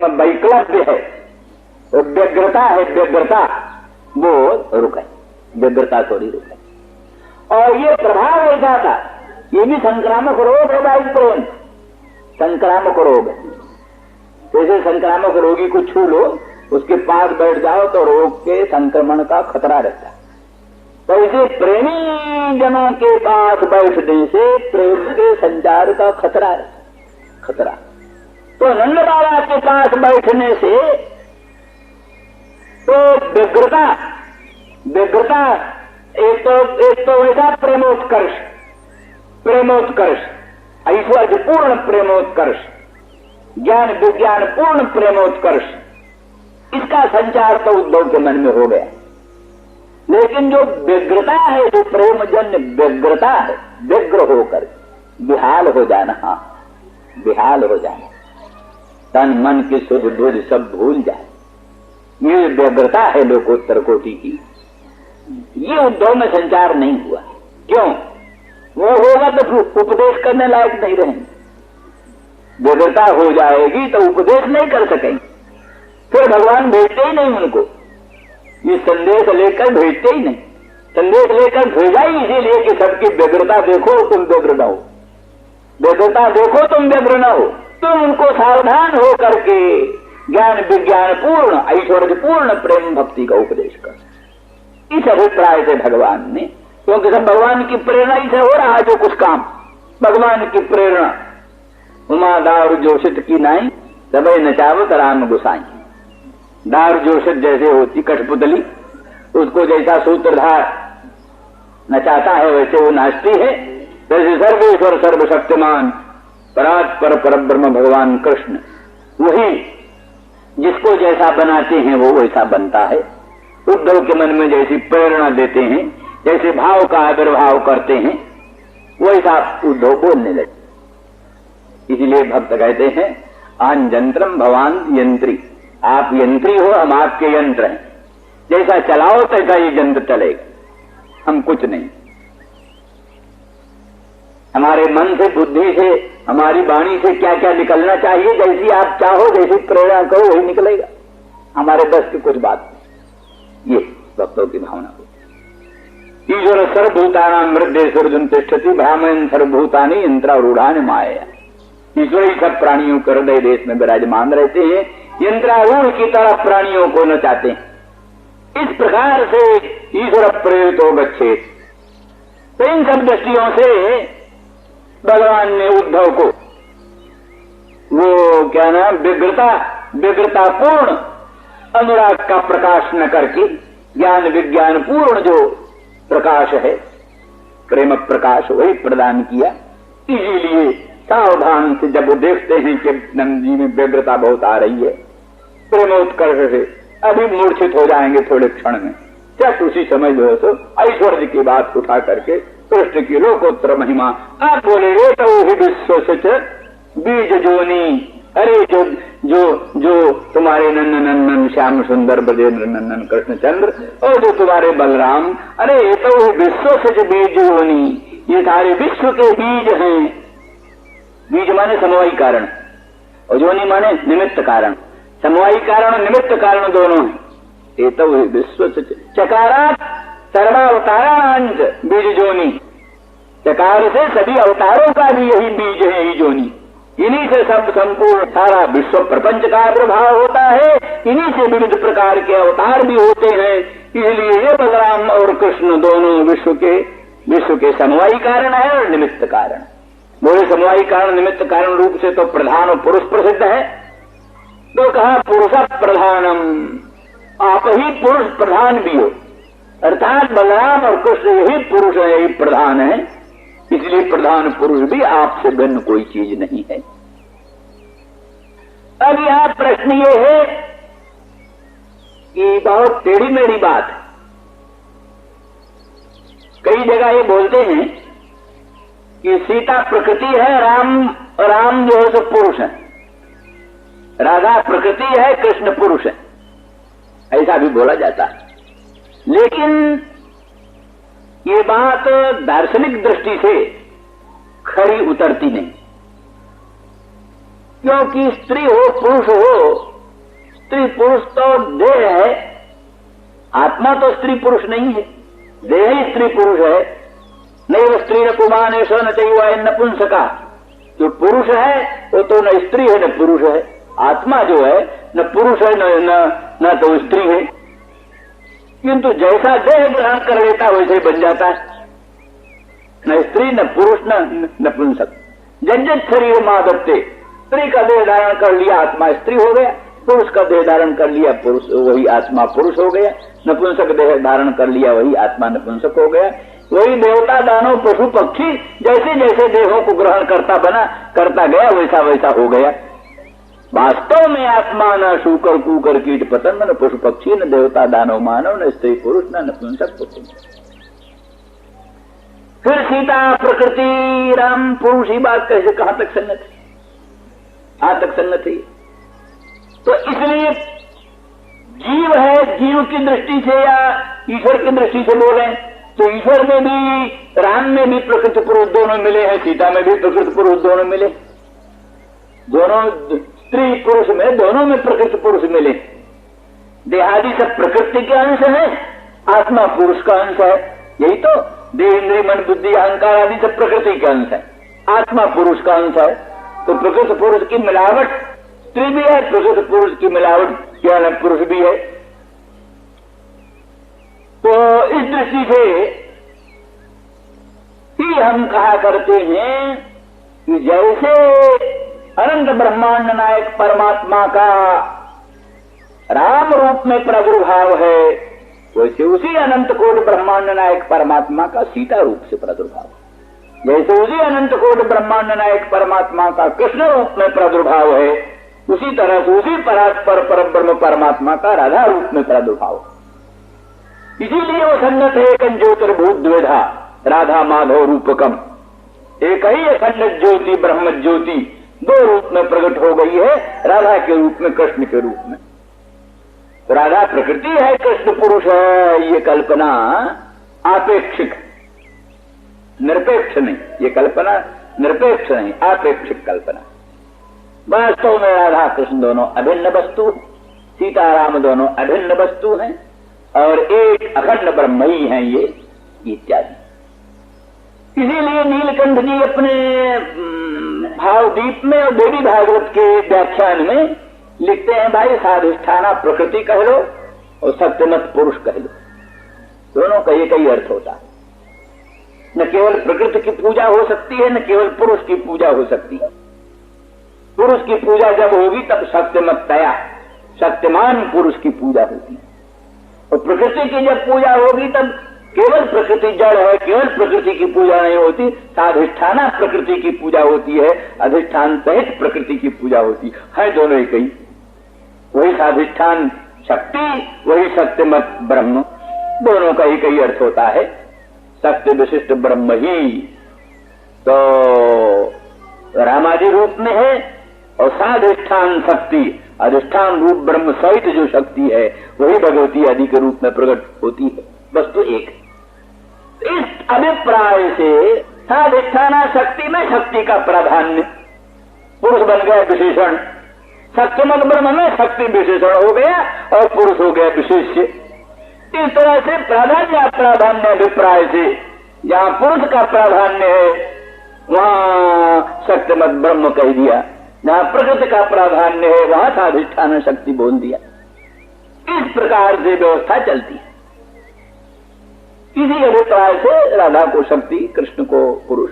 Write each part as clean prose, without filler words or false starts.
वैकल्य है, वो व्यग्रता है, व्यग्रता वो रुके, व्यग्रता थोड़ी रुके। और ये प्रभाव ऐसा था, ये भी संक्रामक रोग है भाई, प्रेम संक्रामक रोग है। जैसे संक्रामक रोगी को छू लो, उसके पास बैठ जाओ तो रोग के संक्रमण का खतरा रहता है। तो इसे प्रेमी जनों के पास बैठने से प्रेम के संचार का खतरा है, खतरा। तो नंद बाबा के पास बैठने से तो व्यग्रता, व्यग्रता एक तो वैसा प्रेमोत्कर्ष, प्रेमोत्कर्ष, ऐश्वर्य पूर्ण प्रेमोत्कर्ष, ज्ञान विज्ञान पूर्ण प्रेमोत्कर्ष, इसका संचार तो उद्धव के मन में हो गया। लेकिन जो व्यग्रता है, जो प्रेमजन्य व्यग्रता है, व्यग्र होकर विहाल हो जाना, हाँ विहाल हो जाना, तन मन की सुध बुध सब भूल जाए, ये व्यग्रता है लोकोत्तर कोटि की। ये उद्धव में संचार नहीं हुआ। क्यों? वो होगा तो उपदेश करने लायक नहीं रहेंगे। व्यग्रता हो जाएगी तो उपदेश नहीं कर सकेंगे, फिर भगवान भेजते ही नहीं उनको। ये संदेश लेकर भेजते ही नहीं, संदेश लेकर भेजा ही इसीलिए कि सबकी व्यग्रता देखो तुम व्यग्र न हो, व्यग्रता देखो तुम व्यग्र न हो। तुम उनको सावधान हो करके ज्ञान विज्ञान पूर्ण ऐश्वर्य पूर्ण प्रेम भक्ति का उपदेश कर। इस अभिप्राय से भगवान ने, क्योंकि सब भगवान की प्रेरणा ही से हो रहा है जो कुछ काम, भगवान की प्रेरणा। उमा दार जोशित की नाई सबे नचावत राम गुसाई। दार जोशित जैसे होती कठपुतली, उसको जैसा सूत्रधार नचाता है वैसे वो नाचती है। वैसे सर्वेश्वर सर्वशक्तिमान परात्पर परब्रह्म भगवान कृष्ण, वही जिसको जैसा बनाते हैं वो वैसा बनता है। उद्धव के मन में जैसी प्रेरणा देते हैं, जैसे भाव का आविर्भाव करते हैं, वैसा उद्धव बोलने लगे। इसलिए भक्त कहते हैं आंजंत्रम भवान यंत्री, आप यंत्री हो, हम आपके यंत्र हैं। जैसा चलाओ तैसा ये यंत्र चलेगा, हम कुछ नहीं। हमारे मन से बुद्धि से हमारी वाणी से क्या क्या निकलना चाहिए, जैसी आप चाहो जैसी प्रेरणा करो वही निकलेगा, हमारे बस की कुछ बात नहीं। ये भक्तों की भावना होती। ईश्वर सर्वभूतानां हृदयेषु तिष्ठति भ्रामयन् सर्वभूतानि यंत्रारूढ़ानि माया। ईश्वर ही सब प्राणियों के हृदय देश में विराजमान रहते हैं, यंत्रारूढ़ की तरह प्राणियों को नचाते हैं। इस प्रकार से ईश्वर प्रेरितो गच्छेत्। तो इन सब दृष्टियों से भगवान ने उद्धव को वो क्या नाम व्यग्रता पूर्ण अनुराग का प्रकाश न करके ज्ञान विज्ञान पूर्ण जो प्रकाश है, प्रेम प्रकाश, वही प्रदान किया। इसीलिए सावधान से जब वो देखते हैं कि नंद जी में व्यग्रता बहुत आ रही है, प्रेमोत्कर्ष से अभी मूर्छित हो जाएंगे थोड़े क्षण में, क्या उसी समय जो है तो ऐश्वर्य की बात उठा करके कृष्ण की लोकोत्तर महिमा आप बोलेंगे तो ही विश्व सच बीज जोनी। अरे जो जो जो तुम्हारे नंदन नंदन श्याम सुंदर ब्रजेंद्र नंदन कृष्णचंद्र और जो तुम्हारे बलराम, अरे ये तो विश्व सच बीज जोनी, ये सारे विश्व के बीज हैं। बीज माने समवायी कारण और जोनी माने निमित्त कारण। समवायी कारण और निमित्त कारण दोनों है। ये तो विश्व सच चकारात सर्वावतारांच बीज जोनी। चकार से सभी अवतारों का भी यही बीज है, यही जोनी। इन्हीं से सब संपूर्ण सारा विश्व प्रपंच का आविर्भाव होता है, इन्हीं से विविध प्रकार के अवतार भी होते हैं। इसलिए ये बलराम और कृष्ण दोनों विश्व के समवायी कारण है और निमित्त कारण। बोले समवायी कारण निमित्त कारण रूप से तो प्रधान और पुरुष प्रसिद्ध है, तो कहा पुरुष प्रधानम, आप ही पुरुष प्रधान भी हो, अर्थात बलराम और कृष्ण यही पुरुष है, यही प्रधान है। इसलिए प्रधान पुरुष भी आपसे भिन्न कोई चीज नहीं है। अब यहां प्रश्न ये है कि बहुत टेढ़ी मेढ़ी बात है। कई जगह ये बोलते हैं कि सीता प्रकृति है, राम जो है सो पुरुष है, राधा प्रकृति है, कृष्ण पुरुष है, ऐसा भी बोला जाता है। लेकिन ये बात दार्शनिक दृष्टि से खरी उतरती नहीं, क्योंकि स्त्री हो पुरुष हो स्त्री पुरुष तो देह है, आत्मा तो स्त्री पुरुष नहीं है, देह ही स्त्री पुरुष है। नहीं वो स्त्री न कुमान ऐसा न चाहिए नपुंसका, जो पुरुष है वो तो न स्त्री है न पुरुष है। आत्मा जो है न पुरुष है न तो स्त्री है, किंतु जैसा देह ग्रहण कर लेता वैसे ही बन जाता है, न स्त्री न पुरुष न नपुंसक। जंजत शरीर मादत्ते, स्त्री का देह धारण कर लिया आत्मा स्त्री हो गया, पुरुष का देह धारण कर लिया पुरुष वही आत्मा पुरुष हो गया, नपुंसक देह धारण कर लिया वही आत्मा नपुंसक हो गया। वही देवता दानव पशु पक्षी जैसे जैसे देहों को ग्रहण करता गया वैसा वैसा हो गया। वास्तव में आत्मा न शूकर कूकर कीट पतंग न पशु पक्षी न देवता दानव मानव न स्त्री पुरुष न नपुंसक पुरुष। फिर सीता प्रकृति राम पुरुष ही बात कैसे कहां तक संगत है, कहां तक संगत है। तो इसलिए जीव है, जीव की दृष्टि से या ईश्वर की दृष्टि से बोले तो ईश्वर में भी राम में भी प्रकृति पुरुष दोनों मिले हैं, सीता में भी प्रकृति पुरुष दोनों मिले, दोनों स्त्री पुरुष में दोनों में प्रकृति पुरुष मिले। देहादि सब प्रकृति के अंश है, आत्मा पुरुष का अंश है। यही तो देह इंद्रिय मन बुद्धि अहंकार आदि सब प्रकृति के अंश है, आत्मा पुरुष का अंश है। तो प्रकृति पुरुष की मिलावट स्त्री भी है, प्रकृति पुरुष की मिलावट क्या न पुरुष भी है। तो इस दृष्टि से ही हम कहा करते हैं कि जैसे अनंत ब्रह्मांड नायक परमात्मा का राम रूप में प्रादुर्भाव है, वैसे उसी अनंत कोटि ब्रह्मांड नायक परमात्मा का सीता रूप से प्रादुर्भाव, जैसे उसी अनंत कोटि ब्रह्मांड नायक परमात्मा का कृष्ण रूप में प्रादुर्भाव है, उसी तरह से उसी परात्पर परब्रह्म परमात्मा का राधा रूप में प्रादुर्भाव। इसीलिए वो संगत है एक ज्योतिर्भूत द्विधा राधा माधव रूपकम, एक ही अखंड ज्योति ब्रह्म ज्योति दो रूप में प्रकट हो गई है, राधा के रूप में कृष्ण के रूप में। राधा प्रकृति है, कृष्ण पुरुष है, ये कल्पना आपेक्षिक निरपेक्ष नहीं, ये कल्पना निरपेक्ष नहीं आपेक्षिक कल्पना। वास्तव में राधा कृष्ण दोनों अभिन्न वस्तु, सीताराम दोनों अभिन्न वस्तु हैं और एक अखंड ब्रह्म ही हैं ये इत्यादि। इसीलिए नीलकंठ जी अपने भावदीप में और देवी भागवत के व्याख्यान में लिखते हैं, भाई साधिष्ठाना प्रकृति कह लो और सत्यमत पुरुष कह लो, दोनों का एक ही अर्थ होता है। न केवल प्रकृति की पूजा हो सकती है, न केवल पुरुष की पूजा हो सकती है। पुरुष की पूजा जब होगी तब सत्यमतया सत्यमान पुरुष की पूजा होगी, और प्रकृति की जब पूजा होगी तब केवल प्रकृति जड़ है, केवल प्रकृति की पूजा नहीं होती, साधिष्ठाना प्रकृति की पूजा होती है, अधिष्ठान सहित प्रकृति की पूजा होती है, दोनों एक ही। वही साधिष्ठान शक्ति, वही सत्यमत ब्रह्म, दोनों का एक ही अर्थ होता है, सत्य विशिष्ट ब्रह्म ही तो रामादि रूप में है, और साधिष्ठान शक्ति अधिष्ठान रूप ब्रह्म सहित जो शक्ति है वही भगवती आदि के रूप में प्रकट होती है, वस्तु एक। इस अभिप्राय से साधिष्ठाना शक्ति में शक्ति का प्राधान्य, पुरुष बन गया विशेषण, सत्यमत ब्रह्म में शक्ति विशेषण हो गया और पुरुष हो गया विशेष्य। इस तरह से प्राधान्य प्राधान्य अभिप्राय से जहां पुरुष का प्राधान्य है वहां सत्यमत ब्रह्म कह दिया, जहां प्रकृति का प्राधान्य है वहां साधिष्ठान शक्ति बोल दिया। इस प्रकार से व्यवस्था चलती है। इसी अभिप्राय से राधा को शक्ति, कृष्ण को पुरुष,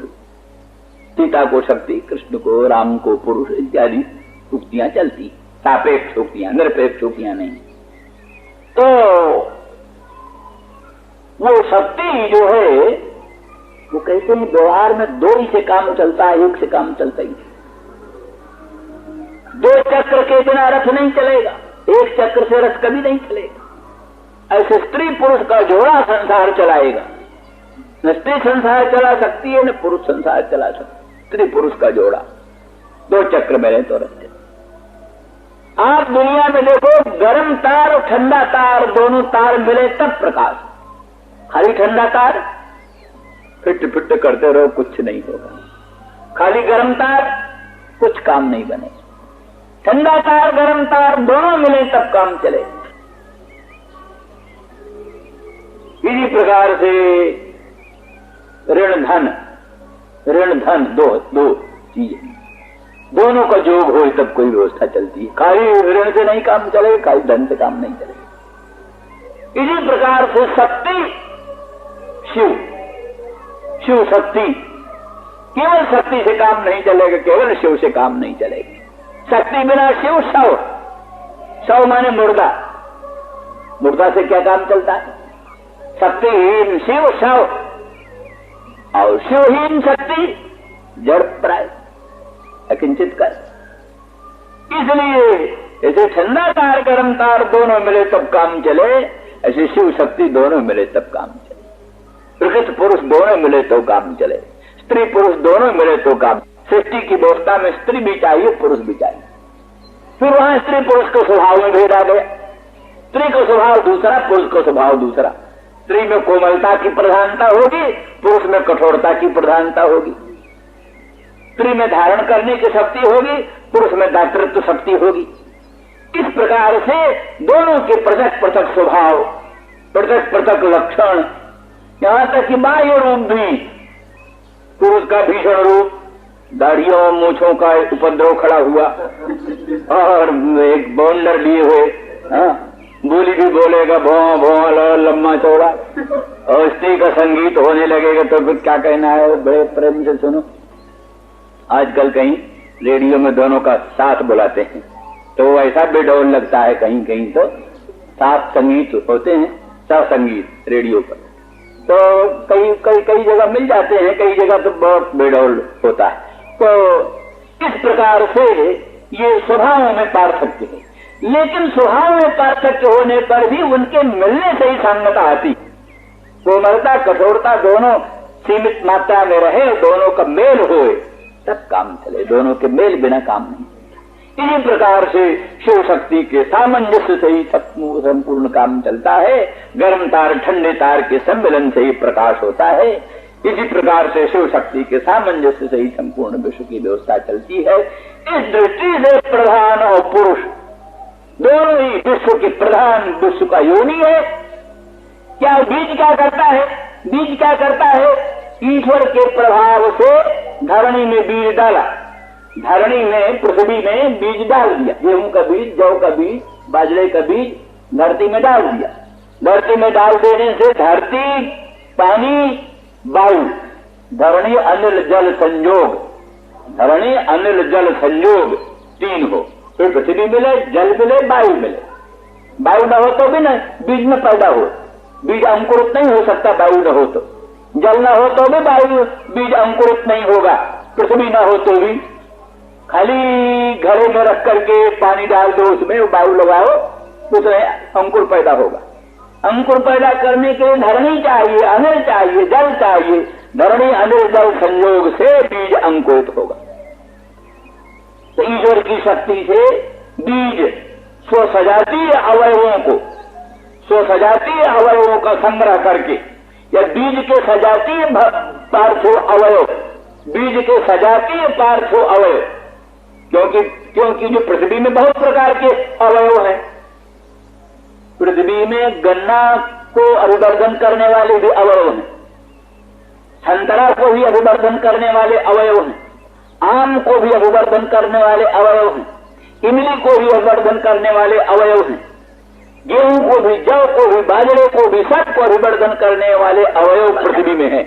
सीता को शक्ति, कृष्ण को राम को पुरुष इत्यादि उक्तियां चलती, सापेक्ष उक्तियां, निरपेक्ष उक्तियां नहीं। तो वो शक्ति जो है वो कहते हैं व्यवहार में दो ही से काम चलता है, एक से काम चलता ही। दो चक्र के बिना रथ नहीं चलेगा, एक चक्र से रथ कभी नहीं चलेगा। ऐसे स्त्री पुरुष का जोड़ा संसार चलाएगा, न स्त्री संसार चला सकती है न पुरुष संसार चला सकता, स्त्री पुरुष का जोड़ा दो चक्र में रहे तो रथ चले। आप दुनिया में देखो गर्म तार और ठंडा तार दोनों तार मिले तब प्रकाश, खाली ठंडा तार फिट फिट करते रहो कुछ नहीं होगा, खाली गर्म तार कुछ काम नहीं बनेगा। ठंडा तार गर्म तार दोनों मिले तब काम चले। इसी प्रकार से ऋण धन दो चीजें, दोनों का योग हो तब कोई व्यवस्था चलती है। खाली ऋण से नहीं काम चलेगा, खाली धन से काम नहीं चलेगा। इसी प्रकार से शक्ति शिव शक्ति, केवल शक्ति से काम नहीं चलेगा, केवल शिव से काम नहीं चलेगा। शक्ति बिना शिव शव माने मुर्दा से क्या काम चलता है। शक्तिहीन शिव शव और शिवहीन शक्ति जड़ प्राय अकिंचित कर। इसलिए ऐसे ठंडा तार गर्म तार दोनों मिले तब काम चले, ऐसे शिव शक्ति दोनों मिले तब काम चले। प्रकृति पुरुष दोनों मिले तो काम चले, स्त्री पुरुष दोनों मिले तो काम। सृष्टि की व्यवस्था में स्त्री भी चाहिए, पुरुष भी चाहिए। फिर वहां स्त्री पुरुष के स्वभाव में भेद आ गया। स्त्री का स्वभाव दूसरा, पुरुष का स्वभाव दूसरा। स्त्री में कोमलता की प्रधानता होगी, पुरुष में कठोरता की प्रधानता होगी। स्त्री में धारण करने की शक्ति होगी, पुरुष में दातृत्व शक्ति होगी। इस प्रकार से दोनों के पृथक पृथक स्वभाव, पृथक पृथक लक्षण, यहां तक कि बाह्य रूप भी, पुरुष का भीषण रूप, दाढ़ियों मूछों का उपद्रव खड़ा हुआ और एक बौंडर लिए हुए, बोली भी बोलेगा भौं भौं लम्बा चौड़ा, और स्त्री का संगीत होने लगेगा तो फिर क्या कहना है, बड़े प्रेम से सुनो। आजकल कहीं रेडियो में दोनों का साथ बुलाते हैं तो ऐसा बेडौल लगता है, कहीं कहीं तो साथ संगीत होते हैं, सब संगीत रेडियो पर तो कई जगह मिल जाते हैं, कई जगह तो बहुत बेडौल होता है। तो इस प्रकार से ये स्वभाव में पार्थक्य है, लेकिन स्वभाव में पार्थक्य होने पर भी उनके मिलने से ही सांगता आती। कोमलता कठोरता दोनों सीमित मात्रा में रहे, दोनों का मेल होए तब काम चले, दोनों के मेल बिना काम नहीं। इसी प्रकार से शिव शक्ति के सामंजस्य से ही संपूर्ण काम चलता है। गर्म तार ठंडे तार के सम्मिलन से ही प्रकाश होता है। इसी प्रकार से शिव शक्ति के सामंजस्य से ही संपूर्ण विश्व की व्यवस्था चलती है। इस दृष्टि से प्रधान और पुरुष दोनों ही विश्व के प्रधान, विश्व का योनि है। क्या बीज क्या करता है? बीज क्या करता है? ईश्वर के प्रभाव से धरणी में बीज डाला, धरणी में पृथ्वी में बीज डाल दिया। गेहूं का बीज, जौ का बीज, बाजरे का बीज धरती में डाल दिया। धरती में डाल देने से धरती, पानी, वायु, धरणी अनिल जल संयोग, धरणी अनिल जल संयोग तीन हो, फिर पृथ्वी मिले, जल मिले, वायु मिले। वायु न हो तो भी न बीज में पैदा हो, बीज अंकुरित नहीं हो सकता वायु न हो तो। जल न हो तो भी वायु बीज अंकुरित नहीं होगा, पृथ्वी न हो तो भी। खाली घड़े में रख करके पानी डाल दो, उसमें वायु लगाओ, उसमें अंकुर पैदा होगा। अंकुर पैदा करने के लिए धरणी चाहिए, अनिल चाहिए, जल चाहिए। धरणी अनिल जल संयोग से बीज अंकुरित होगा। तो ईश्वर की शक्ति से बीज स्वसजातीय अवयवों का संग्रह करके, या बीज के सजातीय पार्थिव अवयव, बीज के सजातीय पार्थिव अवयव, क्योंकि जो पृथ्वी में बहुत प्रकार के अवयव हैं। पृथ्वी में गन्ना को अभिवर्धन करने वाले भी अवयव हैं, संतरा को भी अभिवर्धन करने वाले अवयव हैं, आम को भी अभिवर्धन करने वाले अवयव हैं, इमली को भी अभिवर्धन करने वाले अवयव हैं, गेहूं को भी, जौ को भी, बाजरे को भी, सब को अभिवर्धन करने वाले अवयव पृथ्वी में है।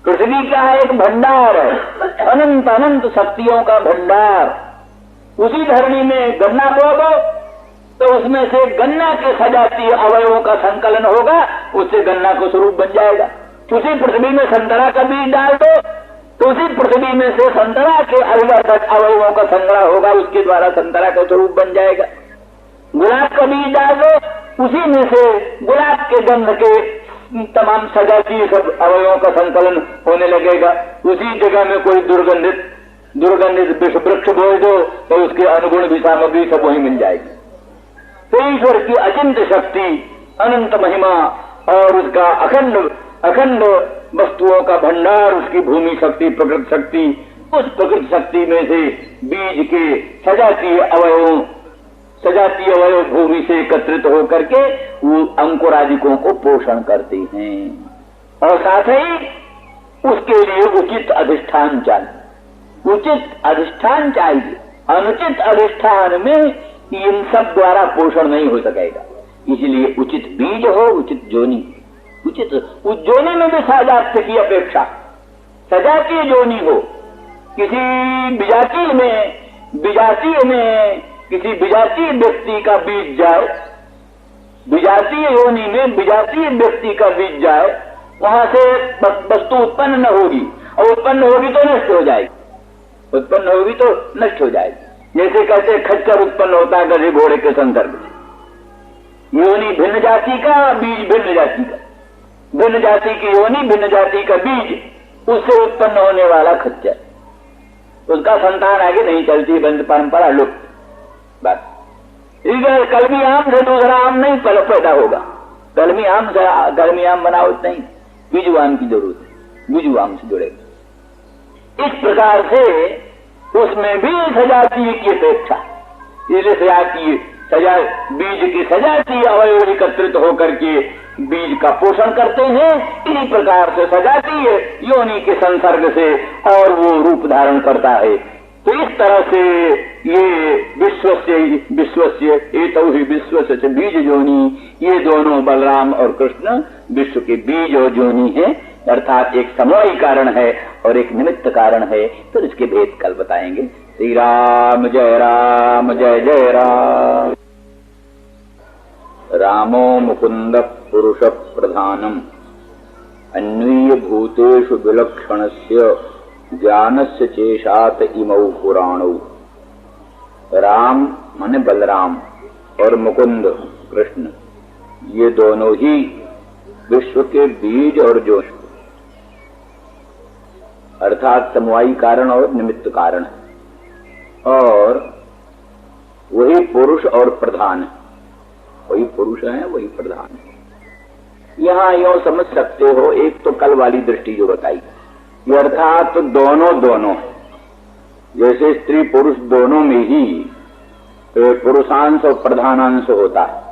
पृथ्वी का एक भंडार है, अनंत अनंत शक्तियों का भंडार। उसी धरणी में गन्ना बो दो तो उसमें से गन्ना के सजातीय अवयवों का संकलन होगा, उससे गन्ना को स्वरूप बन जाएगा। उसी पृथ्वी में संतरा का बीज डाल दो तो उसी पृथ्वी में से संतरा के अभिवर्धक अवयवों का संग्रह होगा, उसके द्वारा संतरा का स्वरूप बन जाएगा। गुलाब का बीज डाल दो, उसी में से गुलाब के गंध के तमाम सजातीय सब अवयवों का संकलन होने लगेगा। उसी जगह में कोई दुर्गंधित विष वृक्ष बोए दो तो उसके अनुगुण भी सामग्री सब वही मिल जाएगी। तो ईश्वर की अचिंत्य शक्ति, अनंत महिमा और उसका अखंड वस्तुओं का भंडार, उसकी भूमि शक्ति, प्रकृति शक्ति उस प्रकृति शक्ति में से बीज के सजातीय अवयव भूमि से एकत्रित होकर के वो अंकुरादिकों को पोषण करते हैं। और साथ ही उसके लिए उचित अधिष्ठान चाहिए, उचित अधिष्ठान चाहिए। अनुचित अधिष्ठान में इन सब द्वारा पोषण नहीं हो सकेगा। इसलिए उचित बीज हो, उचित जोनी, उचित उस जोनी में भी सजातीय की अपेक्षा सजातीय जोनी हो। किसी विजातीय व्यक्ति का बीज जाए, विजातीय योनि में विजातीय व्यक्ति का बीज जाए, वहां से वस्तु उत्पन्न न होगी, और उत्पन्न होगी तो नष्ट हो जाएगी, उत्पन्न होगी तो नष्ट हो जाएगी। जैसे कहते खच्चर उत्पन्न होता है गधे घोड़े के संदर्भ से। योनि भिन्न जाति का, बीज भिन्न जाति का, भिन्न जाति की योनि भिन्न जाति का बीज, उससे उत्पन्न होने वाला खच्चर, उसका संतान आगे नहीं चलती, बंद परंपरा लुप्त। बस इधर कलमी आम से दूसरा आम नहीं पैदा होगा। कलमी आम से कलमी आम बनाओ नहीं, बीजू आम की जरूरत है, बीजू आम से जुड़ेगा। इस प्रकार से उसमें भी सजातीय की अपेक्षा, इसलिए बीज की सजातीय अवयव एकत्रित होकर के बीज का पोषण करते हैं। इसी प्रकार से सजातीय योनि के संसर्ग से और वो रूप धारण करता है। तो इस तरह से ये विश्वस्य एतौ ही विश्वस्य बीज जोनी, ये दोनों बलराम और कृष्ण विश्व के बीज और जोनी है, अर्थात एक समवायी कारण है और एक निमित्त कारण है। तो इसके भेद कल बताएंगे। श्री राम जय जय राम। रामो मुकुंद पुरुष प्रधानम अन्वीय भूतेषु विलक्षणस्य ज्ञानस्य चेशात इमौ पुराणौ। राम माने बलराम और मुकुंद कृष्ण, ये दोनों ही विश्व के बीज और जोश, अर्थात समवायी कारण और निमित्त कारण है। और वही पुरुष और प्रधान है, वही पुरुष है, वही प्रधान है। यहां यो समझ सकते हो, एक तो कल वाली दृष्टि जो बताई, अर्थात तो दोनों जैसे स्त्री पुरुष दोनों में ही पुरुषांश और प्रधानांश होता है,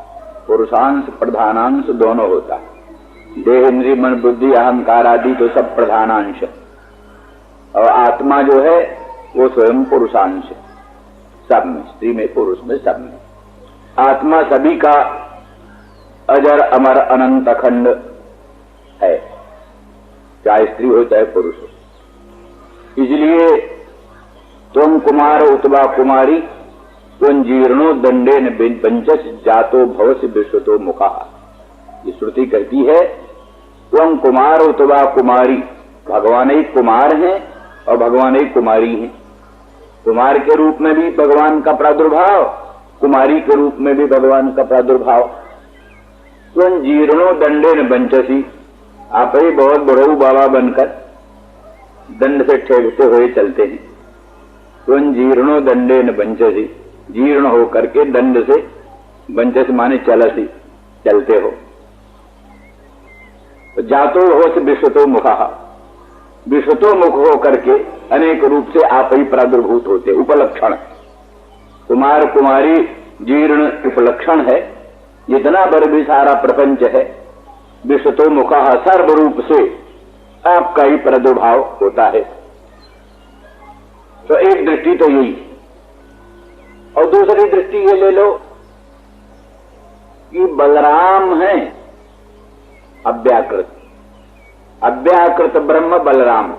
पुरुषांश प्रधानांश दोनों होता है। देह इंद्रिय मन बुद्धि अहंकार आदि तो सब प्रधानांश, और आत्मा जो है वो स्वयं पुरुषांश, सब में, स्त्री में पुरुष में सब में। आत्मा सभी का अजर अमर अनंत अखंड है, चाहे स्त्री हो चाहे पुरुष हो। इसलिए त्वं कुमार उतवा कुमारी त्वं जीर्णो दंडेन बंचस जातो भवसि विश्वतो मुखा। ये श्रुति कहती है त्वं कुमार उतवा कुमारी, भगवान एक कुमार हैं और भगवान एक कुमारी हैं। कुमार के रूप में भी भगवान का प्रादुर्भाव, कुमारी के रूप में भी भगवान का प्रादुर्भाव। त्वं जीर्णो दंडेन बंचसी, आप ही बहुत बड़ऊ बाबा बनकर दंड से ठेकते हुए चलते हैं। त्वं जीर्णो दंडेन बंचसी, जीर्ण होकर के दंड से, बंचस माने चलसी, चलते हो। जातो हो से विश्वतो मुखा, विश्वतो मुख हो करके अनेक रूप से आप ही प्रादुर्भूत होते। उपलक्षण कुमार कुमारी जीर्ण उपलक्षण है। जितना बर भी सारा प्रपंच है, विश्वतो मुखा सर्व रूप से आपका ही प्रादुर्भाव होता है। तो एक दृष्टि तो यही, और दूसरी दृष्टि ये ले लो कि बलराम है अव्याकृत, अव्याकृत ब्रह्म बलराम।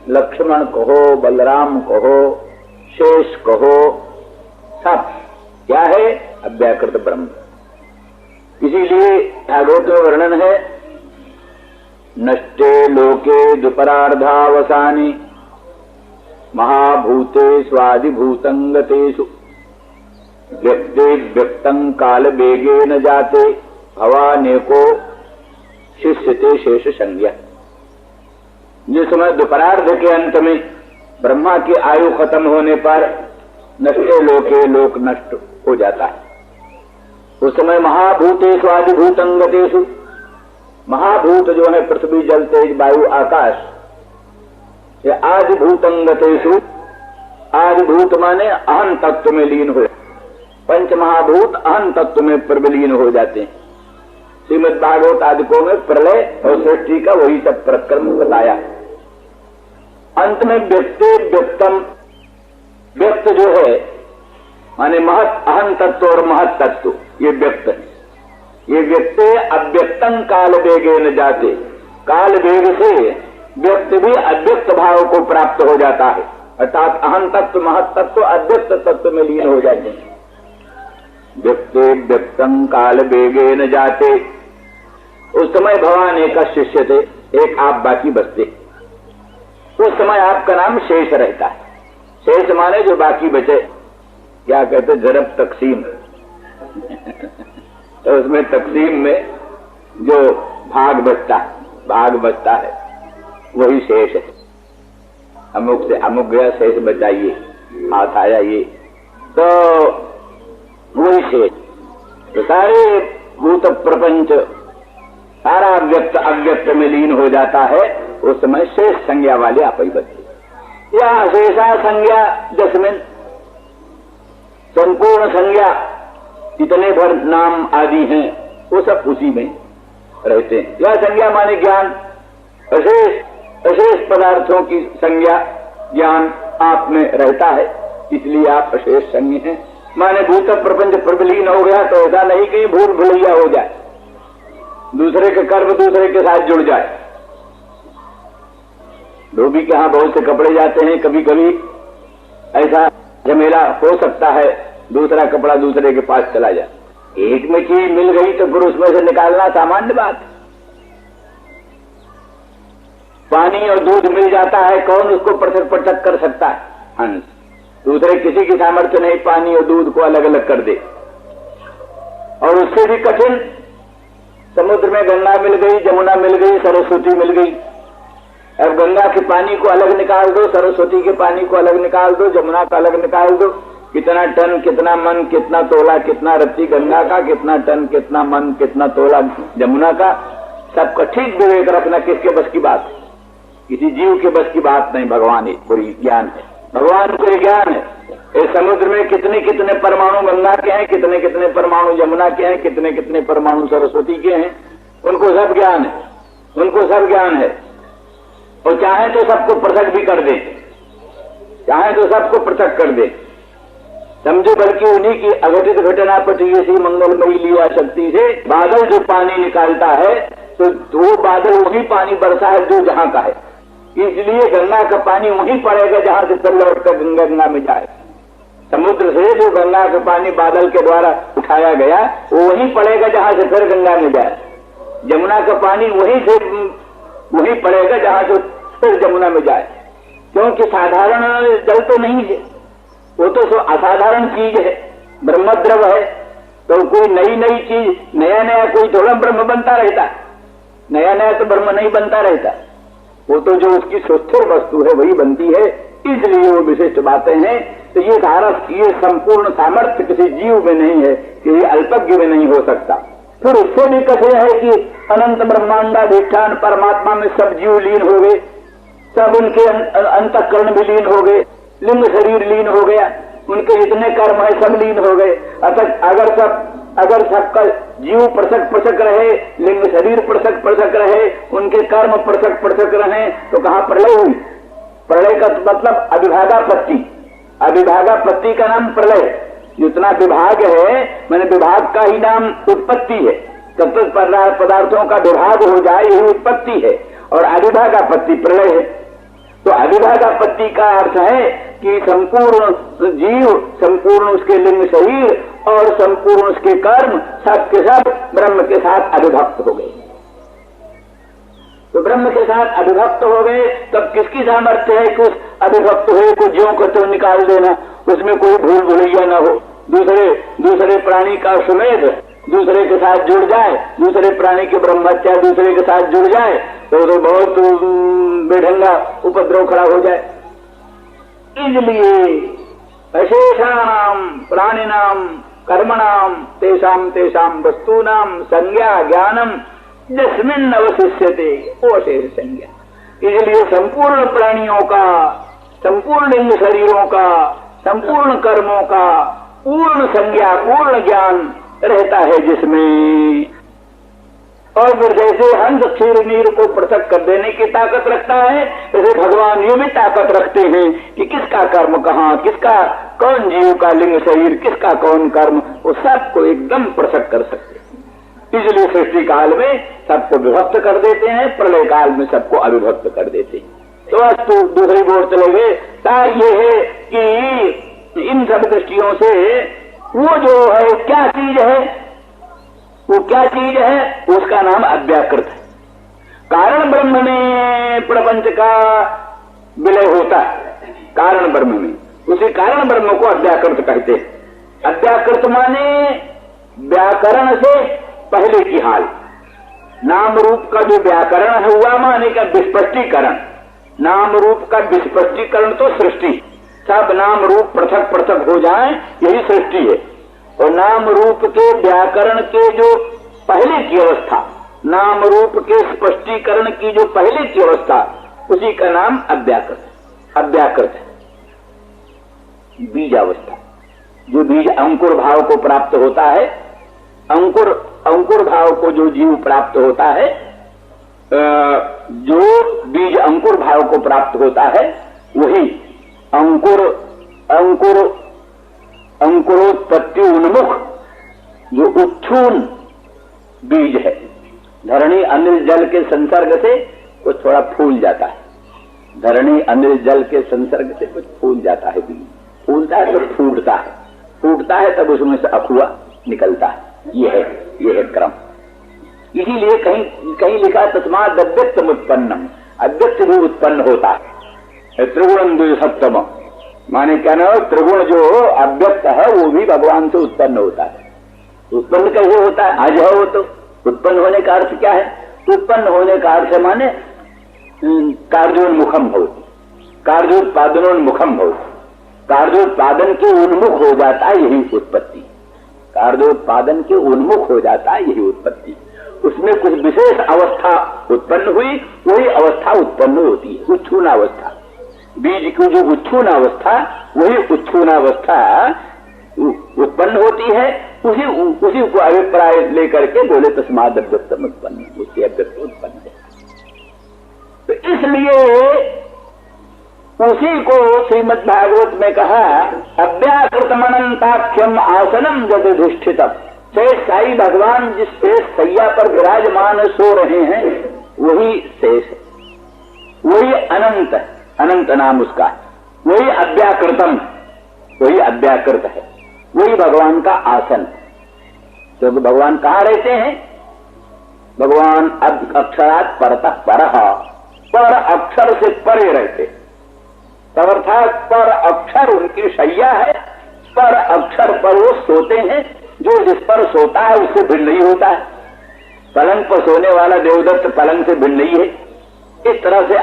लक्ष्मण कहो, बलराम कहो, शेष कहो, सब क्या है? अव्याकृत ब्रह्म। इसीलिए भागवत में वर्णन है, नष्टे लोके द्विपरार्धावसानि महाभूते स्वादिभूतंगतेषु व्यक्ते व्यक्तं काल वेगे न जाते भवानेको शिष्यते शेष संज्ञा। जिस समय द्विपरार्ध के अंत में ब्रह्मा की आयु खत्म होने पर नष्टे लोके लोक नष्ट हो जाता है, उस समय महाभूतेषु आदिभूतंगतेषु, महाभूत जो है पृथ्वी जल तेज वायु आकाश, ये आदिभूतंगतेषु, आदिभूत माने अहम तत्व में लीन हो, पंच महाभूत अहम तत्व में प्रविलीन हो जाते हैं। श्रीमद् भागवत आदिकों में प्रलय और सृष्टि का वही सब प्रक्रम बताया। अंत में व्यक्ति व्यक्तम, व्यक्त जो है माने महत अहम तत्व और महत तत्व, ये व्यक्त है। ये व्यक्ति अव्यक्तम काल वेगे न जाते, काल वेग से व्यक्त भी अव्यक्त भाव को प्राप्त हो जाता है, अर्थात अहम तत्व महत तत्व अव्यक्त तत्व में लीन हो जाते हैं। व्यक्ति व्यक्तम काल वेगे न जाते। उस समय भगवान एक शिष्य थे, एक आप बाकी बचते। उस समय आपका नाम शेष रहता है। शेष माने जो बाकी बचे, क्या कहते जरब तकसीम तो उसमें तकसीम में जो भाग बचता है वही शेष है। अमुक से अमुक गया, शेष बचाइए, हाथ आया ये, तो वही शेष। तो सारे भूत प्रपंच सारा व्यक्त अव्यक्त में लीन हो जाता है। उस समय शेष संज्ञा वाले आप ही बचे। या शेषा संज्ञा जसमिन, संपूर्ण संज्ञा जितने भर नाम आदि हैं वो सब उसी में रहते हैं। यह संज्ञा माने ज्ञान, अशेष पदार्थों की संज्ञा ज्ञान आप में रहता है, इसलिए आप अशेष संज्ञ हैं। माने भूत प्रपंच प्रबलीन हो गया तो ऐसा नहीं कि भूल भुलैया हो जाए, दूसरे के कर्म दूसरे के साथ जुड़ जाए। धोबी के यहाँ बहुत से कपड़े जाते हैं, कभी कभी ऐसा झमेला हो सकता है, दूसरा कपड़ा दूसरे के पास चला जाए। एक में चीज मिल गई तो फिर उसमें से निकालना सामान्य बात। पानी और दूध मिल जाता है, कौन उसको पृथक पृथक कर सकता है? हंस। दूसरे किसी की सामर्थ्य नहीं पानी और दूध को अलग अलग कर दे। और उससे भी कठिन, समुद्र में गंगा मिल गई, जमुना मिल गई, सरस्वती मिल गई। अब गंगा के पानी को अलग निकाल दो, सरस्वती के पानी को अलग निकाल दो, जमुना का अलग निकाल दो, कितना टन कितना मन कितना तोला कितना रत्ती गंगा का, कितना टन कितना मन कितना तोला जमुना का, सबका ठीक विवेक रखना किसके बस की बात? किसी जीव के बस की बात नहीं। भगवान ही पूरी ज्ञान है, भगवान को ज्ञान है। इस समुद्र में कितने कितने परमाणु गंगा के हैं, कितने कितने परमाणु जमुना के हैं, कितने कितने परमाणु सरस्वती के हैं, उनको सब ज्ञान है, उनको सब ज्ञान है। और चाहे तो सबको पृथक भी कर दे, चाहे तो सबको पृथक कर दे, समझो। बल्कि उन्हीं की अघटित घटना पटी सी मंगलमयी लीला शक्ति से बादल जो पानी निकालता है तो वो बादल वही पानी बरसा है जो जहां का है। इसलिए गंगा का पानी वहीं पड़ेगा जहां से फिर लौट कर गंगा में जाए। समुद्र से जो गंगा का पानी बादल के द्वारा उठाया गया वो वहीं पड़ेगा जहां से फिर गंगा में जाए। जमुना का पानी वहीं पड़ेगा जहां से फिर जमुना में जाए। क्योंकि साधारण जल तो नहीं है, वो तो असाधारण चीज है, ब्रह्मद्रव है। तो कोई नई नई चीज, नया नया कोई थोड़ा ब्रह्म बनता रहता, नया नया तो ब्रह्म नहीं बनता रहता। वो तो जो उसकी सुस्थिर वस्तु है वही बनती है, इसलिए वो विशिष्ट बातें हैं। तो ये सारा ये संपूर्ण सामर्थ्य किसी जीव में नहीं है, कि अल्पज्ञ में नहीं हो सकता। फिर उससे भी कथन है कि अनंत ब्रह्मांडाधिष्ठान परमात्मा में सब जीव लीन हो गए, सब उनके अंतःकरण भी लीन हो गए, लिंग शरीर लीन हो गया, उनके जितने कर्म है सब लीन हो गए। अगर सबका जीव पृथक रहे, लिंग शरीर पृथक रहे, उनके कर्म पृथक रहे, तो कहाँ प्रलय हुई? प्रलय का मतलब अविभागापत्ति, अविभागापत्ति का नाम प्रलय। जितना विभाग है मैंने विभाग का ही नाम उत्पत्ति है। तत्त पदार्थों का विभाग हो जाए यही उत्पत्ति है, और अविभागापत्ति प्रलय है। तो अविभागापत्ति का अर्थ है कि संपूर्ण जीव, संपूर्ण उसके लिंग शरीर और संपूर्ण उसके कर्म सब के सब ब्रह्म के साथ अभिभक्त हो गए। तो ब्रह्म के साथ अभिभक्त हो गए, तब किसकी सामर्थ्य है कि उस अभिभक्त हुए को ज्यों को त्यों निकाल देना, उसमें कोई भूल भुलैया न हो, दूसरे प्राणी का सुमेध दूसरे के साथ जुड़ जाए, दूसरे प्राणी के ब्रह्महत्या दूसरे के साथ जुड़ जाए तो बहुत बेढंगा उपद्रव खड़ा हो जाए। इसलिए अशेषाणाम प्राणिनाम कर्मणाम तेषाम वस्तूनाम संज्ञा ज्ञानम जिसमिन अवशिष्यते, वो अशेष संज्ञा। इसलिए संपूर्ण प्राणियों का, संपूर्ण लिंग शरीरों का, संपूर्ण कर्मों का पूर्ण संज्ञा, पूर्ण ज्ञान रहता है जिसमें। और फिर जैसे हंस क्षीर नीर को पृथक कर देने की ताकत रखता है, जैसे भगवान ये भी ताकत रखते हैं कि किसका कर्म कहाँ, किसका कौन जीव का लिंग शरीर, किसका कौन कर्म, वो सबको एकदम पृथक कर सकते हैं। इसलिए सृष्टि काल में सबको विभक्त कर देते हैं, प्रलय काल में सबको अविभक्त कर देते हैं। तो आज तो दूसरी ओर चले गए। ये है कि इन सब दृष्टियों से वो जो है क्या चीज है, वो क्या चीज है, उसका नाम अव्याकृत है। कारण ब्रह्म में प्रपंच का विलय होता है, कारण ब्रह्म में, उसी कारण ब्रह्म को अव्याकृत कहते हैं। अव्याकृत माने व्याकरण से पहले की हाल, नाम रूप का जो व्याकरण हुआ माने का विस्पष्टीकरण, नाम रूप का विस्पष्टीकरण तो सृष्टि, सब नाम रूप पृथक पृथक हो जाए यही सृष्टि है। और नाम रूप के व्याकरण के जो पहले की अवस्था, नाम रूप के स्पष्टीकरण की जो पहले की अवस्था, उसी का नाम अव्याकृत, अव्याकृत है। बीज अवस्था, जो बीज अंकुर भाव को प्राप्त होता है, अंकुर भाव को जो जीव प्राप्त होता है, जो बीज अंकुर भाव को प्राप्त होता है, वही अंकुरोत्पत्ति उन्मुख जो उच्छून बीज है। धरणी अनिल जल के संसर्ग से कुछ थोड़ा फूल जाता है, धरणी अनिल जल के संसर्ग से कुछ फूल जाता है बीज, फूलता है तो फूटता है, फूटता है तब उसमें से अखुआ निकलता है। ये है क्रम। इसीलिए कहीं लिखा तस्मात् अव्यक्तम उत्पन्नम, अव्यक्त भी उत्पन्न होता है। त्रिगुणम द्विसप्तम माने क्या ना, त्रिगुण जो अव्यक्त है वो भी भगवान से उत्पन्न होता है। उत्पन्न कैसे होता है? आज है वो तो उत्पन्न होने का अर्थ क्या है? उत्पन्न होने का अर्थ माने कार्योन्मुखम हो, कार्योत्पादनोन्मुखम हो, कार्योत्पादन के उन्मुख हो जाता है यही उत्पत्ति, कार्योत्पादन के उन्मुख हो जाता है यही उत्पत्ति। उसमें कुछ विशेष अवस्था उत्पन्न हुई, वही अवस्था उत्पन्न होती है, उच्छून अवस्था। बीज की जो उच्छून अवस्था, वही उच्छून अवस्था उत्पन्न होती है। उसी को अभिप्राय लेकर के बोले तस्मात् अव्यक्तम उत्पन्न, उससे अव्यक्त उत्पन्न है। तो इसलिए उसी को श्रीमद् भागवत में कहा, अव्याकृतमनंताख्यम आसनम जदधिष्ठितम। शेष साई भगवान जिस शेष सैया पर विराजमान सो रहे हैं वही शेष है, वही अनंत है, अनंत नाम उसका है, वही अव्याकृतम, वही अव्याकृत है, वही भगवान का आसन। तो भगवान कहाँ रहते हैं? भगवान अक्षरात् परतः परः, पर अक्षर से परे रहते, तब अर्थात पर अक्षर उनकी शैया है, पर अक्षर पर वो सोते हैं। जो जिस पर सोता है उससे भिन्न नहीं होता है। पलंग पर सोने वाला देवदत्त पलंग से भिन्न नहीं है। इस तरह से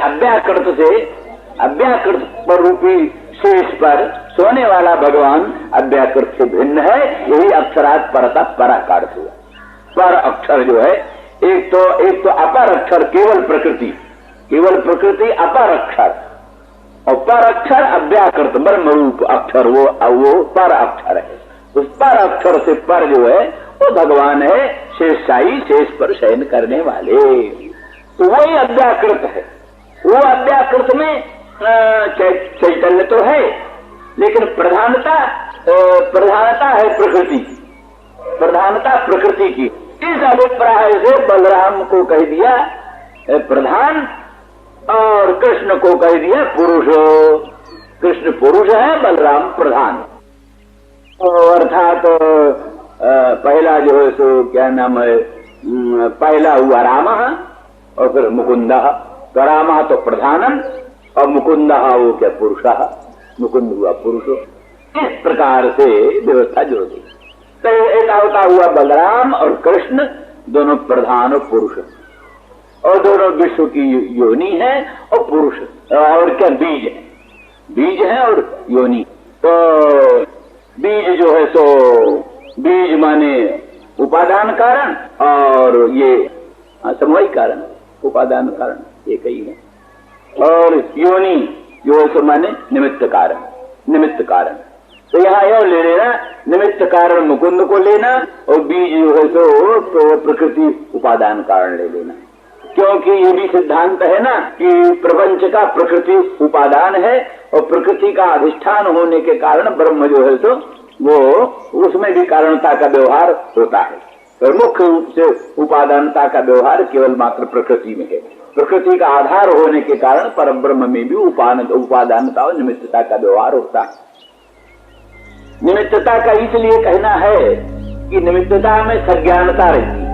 अव्याकृत पर रूपी शेष पर सोने वाला भगवान अव्याकृत से भिन्न है। यही अक्षरात् परतः परा का अर्थ हुआ। पर अक्षर जो है, एक तो अपर अक्षर केवल प्रकृति अपर अक्षर, और पर अक्षर अव्याकृत ब्रह्म रूप अक्षर, वो पर अक्षर है। उस पर अक्षर से पर जो है वो भगवान है, शेषशाही, शेष पर शयन करने वाले। तो वही अव्याकृत है। वो अव्याकृत में चैतन्य तो है, लेकिन प्रधानता है प्रकृति, प्रधानता प्रकृति की। इस अभिप्राय से बलराम को कह दिया प्रधान और कृष्ण को कह दिया पुरुष। कृष्ण पुरुष है, बलराम प्रधान। अर्थात पहला जो है सो क्या नाम है, पहला हुआ राम और फिर मुकुंद। तो राम तो प्रधानम और मुकुंद वो क्या पुरुष, मुकुंद हुआ पुरुष। इस प्रकार से व्यवस्था जोड़ दी। तो एक अवता हुआ बलराम और कृष्ण, दोनों प्रधान और पुरुष, और दोनों विश्व की योनि है और पुरुष, और क्या बीज है और योनि। तो बीज जो है सो बीज माने उपादान कारण, और ये समवायी कारण, उपादान कारण एक ही है। और योनि जो है माने निमित्त कारण, निमित्त कारण। तो यहाँ यह ले लेना निमित्त कारण मुकुंद को लेना और बीज जो है तो प्रकृति उपादान कारण ले लेना, क्योंकि ये भी सिद्धांत है ना कि प्रपंच का प्रकृति उपादान है और प्रकृति का अधिष्ठान होने के कारण ब्रह्म जो है तो वो उसमें भी कारणता का व्यवहार होता है। और मुख्य रूप से उपादानता का व्यवहार केवल मात्र प्रकृति में है। प्रकृति का आधार होने के कारण परब्रह्म में भी उपादानता और निमित्तता का व्यवहार होता है। निमित्तता का इसलिए कहना है कि निमित्तता में सज्ञानता रहती है,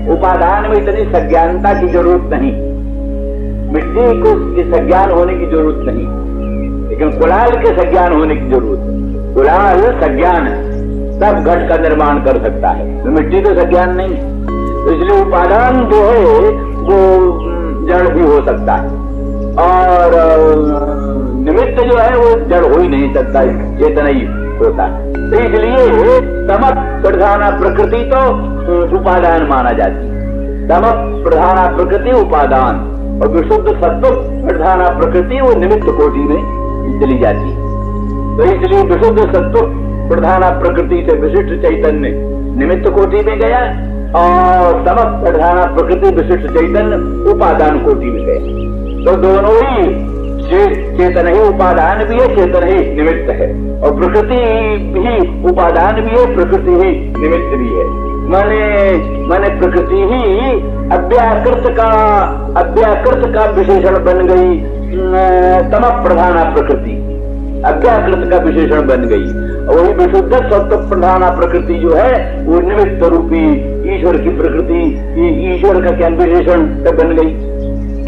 उपादान में इतनी सज्ञानता की जरूरत नहीं, मिट्टी को सज्ञान होने की जरूरत नहीं, लेकिन कुलाल के सज्ञान होने की जरूरत है। कुलाल सज्ञान सब घट का निर्माण कर सकता है, तो मिट्टी तो सज्ञान नहीं, तो इसलिए उपादान जो है वो जड़ भी हो सकता है और निमित्त जो है वो जड़ हो ही नहीं सकता, चेतन ही होता है। तो इसलिए तमक प्रधाना प्रकृति तो उपादान माना जाती है, तमक प्रधाना प्रकृति उपादान और विशुद्ध सत्व प्रधाना प्रकृति वो निमित्त कोटि में चली जाती है। तो इसलिए विशुद्ध सत्व प्रधाना प्रकृति से विशिष्ट चैतन्य निमित्त कोटि में गया और तमक प्रधाना प्रकृति विशिष्ट चैतन्य उपादान कोटि में गया। तो दोनों ही चेतन ही उपादान भी है, चेतन ही निमित्त है, और प्रकृति ही उपादान भी है, प्रकृति ही निमित्त भी है। माने प्रकृति ही अव्याकृत का विशेषण बन गई, तमक प्रधाना प्रकृति अव्याकृत का विशेषण बन गई। वही विशुद्ध सत्व प्रधाना प्रकृति जो है वो निमित्त रूपी ईश्वर की प्रकृति, ईश्वर का क्या विशेषण बन गई।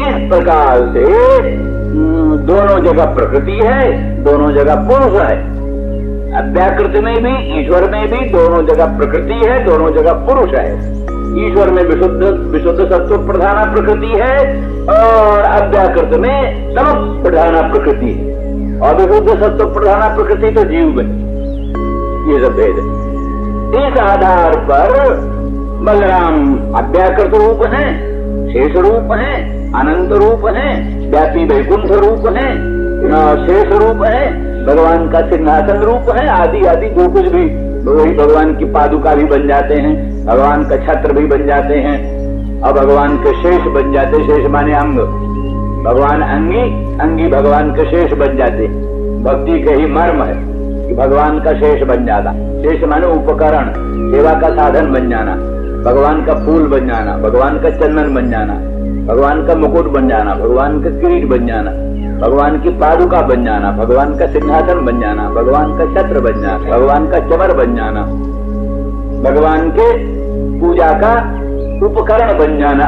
इस प्रकार से दोनों जगह प्रकृति है, दोनों जगह पुरुष है, अव्याकृत में भी ईश्वर में भी दोनों जगह प्रकृति है, दोनों जगह पुरुष है। ईश्वर में विशुद्ध सत्व प्रधाना प्रकृति है और अव्याकृत में तमक प्रधाना प्रकृति है, और विशुद्ध सत्व प्रधाना प्रकृति तो जीव बनी। ये सब भेद है। इस आधार पर बलराम अव्याकृत रूप है, शेष रूप है, अनंत रूप है, व्यापी वैकुंठ रूप है, शेष रूप है, भगवान का सिंहासन रूप है, आदि आदि जो कुछ भी वही भगवान की पादुका भी बन जाते हैं, भगवान का छत्र भी बन जाते हैं और भगवान के शेष बन जाते। शेष माने अंग, भगवान अंगी, अंगी भगवान के शेष बन जाते। भक्ति के ही मर्म है कि भगवान का शेष बन जाता। शेष माने उपकरण, सेवा का साधन बन जाना, भगवान का फूल बन जाना, भगवान का चंदन बन जाना, भगवान का मुकुट बन जाना, भगवान का किरीट बन जाना, भगवान की पादुका बन जाना, भगवान का सिंहासन बन जाना, भगवान का छत्र बन जाना, भगवान का चमर बन जाना, भगवान के पूजा का उपकरण बन जाना,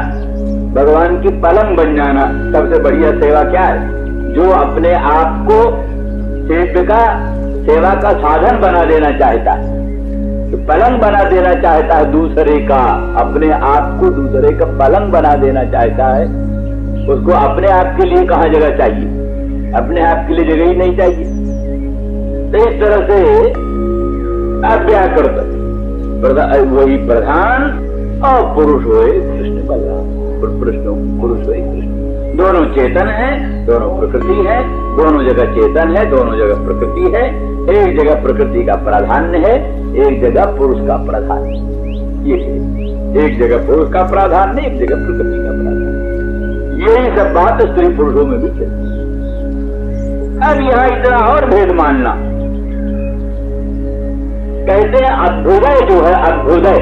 भगवान की पलंग बन जाना। सबसे बढ़िया सेवा क्या है? जो अपने आप को सेवा का साधन बना देना चाहता है, तो पलंग बना देना चाहता है दूसरे का, अपने आप को दूसरे का पलंग बना देना चाहता है, उसको अपने आप के लिए कहाँ जगह चाहिए? अपने आप के लिए जगह ही नहीं चाहिए। तो इस तरह से अव्याकृत वही प्रधान और पुरुष हुए कृष्ण बलराम, पुरुष हुए कृष्ण। दोनों चेतन है, दोनों प्रकृति है, दोनों जगह चेतन है, दोनों जगह प्रकृति है। एक जगह प्रकृति का प्राधान्य है, एक जगह पुरुष का प्राधान्य। ये एक जगह पुरुष का प्राधान्य, एक जगह प्रकृति का प्राधान्य। यही सब बात स्त्री पुरुषों में भी चलती है। अब यहाँ इतना और भेद मानना, कहते हैं अभ्युदय जो है, अभ्युदय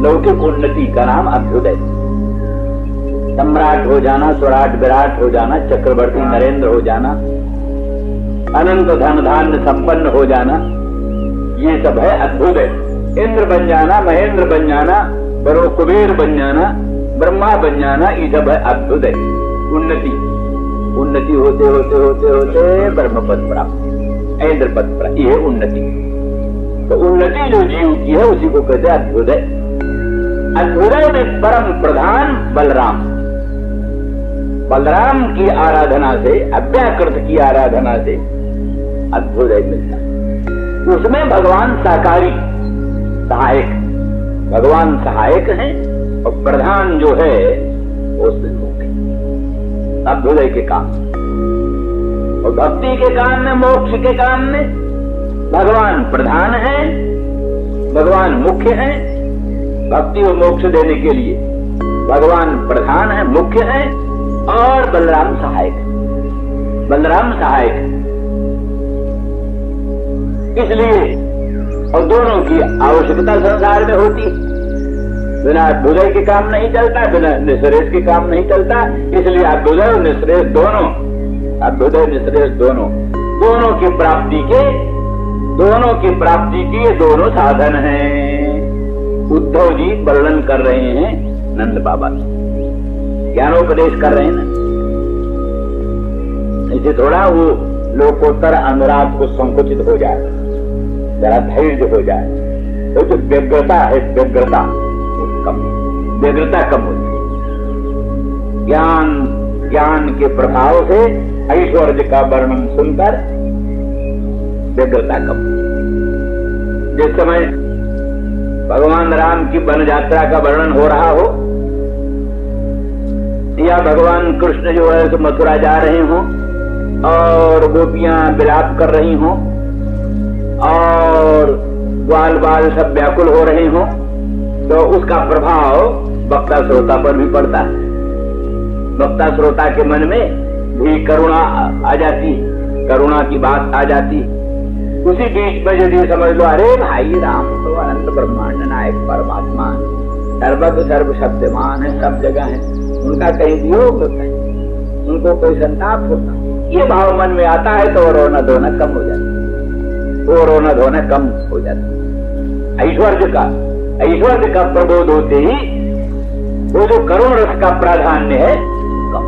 लौकिक उन्नति का नाम अभ्युदय। सम्राट हो जाना, स्वराट विराट हो जाना, चक्रवर्ती नरेंद्र हो जाना, अनंत धन धान्य संपन्न हो जाना, ये सब है अभ्युदय। इंद्र बन जाना, महेंद्र बन जाना, बड़ो कुबेर बन जाना, ब्रह्मा बन जाना, ये सब है अभ्युदय, उन्नति। उन्नति होते होते होते होते ब्रह्म पद प्राप्त, इंद्र पद प्राप्त, ये उन्नति। तो उन्नति जो जीव की है उसी को कहते हैं अभ्युदय। अभ्युदय में परम प्रधान बलराम, बलराम की आराधना से, अव्याकृत की आराधना से अभ्युदय मिलता है। उसमें भगवान सहकारी, सहायक, भगवान सहायक है और प्रधान जो है वो अभ्युदय के काम, और भक्ति के काम में, मोक्ष के काम में भगवान प्रधान है, भगवान मुख्य है। भक्ति और मोक्ष देने के लिए भगवान प्रधान है, मुख्य है, और बलराम सहायक है। बलराम सहायक है इसलिए, और दोनों की आवश्यकता संसार में होती है। बिना अभ्युदय के काम नहीं चलता, बिना निःश्रेयस के काम नहीं चलता। इसलिए अभ्युदय और निःश्रेयस दोनों, अभ्युदय निःश्रेयस दोनों, दोनों की प्राप्ति के दोनों साधन हैं। उद्धव जी वर्णन कर रहे हैं नंद बाबा, ज्ञानोपदेश कर रहे हैं ना। इसे थोड़ा वो लोकोत्तर अनुराग को संकुचित हो जाए, जरा धैर्य हो जाए, तो जो व्यग्रता है, व्यग्रता कम होती है। ज्ञान के प्रभाव से ऐश्वर्य का वर्णन सुनकर व्यग्रता कम। जिस समय भगवान राम की वन यात्रा का वर्णन हो रहा हो, या भगवान कृष्ण जो है तो मथुरा जा रहे हो और गोपियां विलाप कर रही हो और ग्वाल बाल सब व्याकुल हो रहे हो, तो उसका प्रभाव वक्ता श्रोता पर भी पड़ता है। वक्ता श्रोता के मन में भी करुणा आ जाती, करुणा की बात आ जाती। उसी बीच में यदि समझ लो, अरे भाई राम तो अनंत ब्रह्मांड नायक परमात्मा, सर्वज्ञ सर्व शब्दमान है, सब जगह है, उनका कहीं वियोग होता है, उनको कोई संताप होता है, ये भाव मन में आता है तो रोना धोना कम हो जाता है, वो रोना धोना कम हो जाता है। ऐश्वर्य का प्रबोध होते ही वो जो करुण रस का प्राधान्य है कम।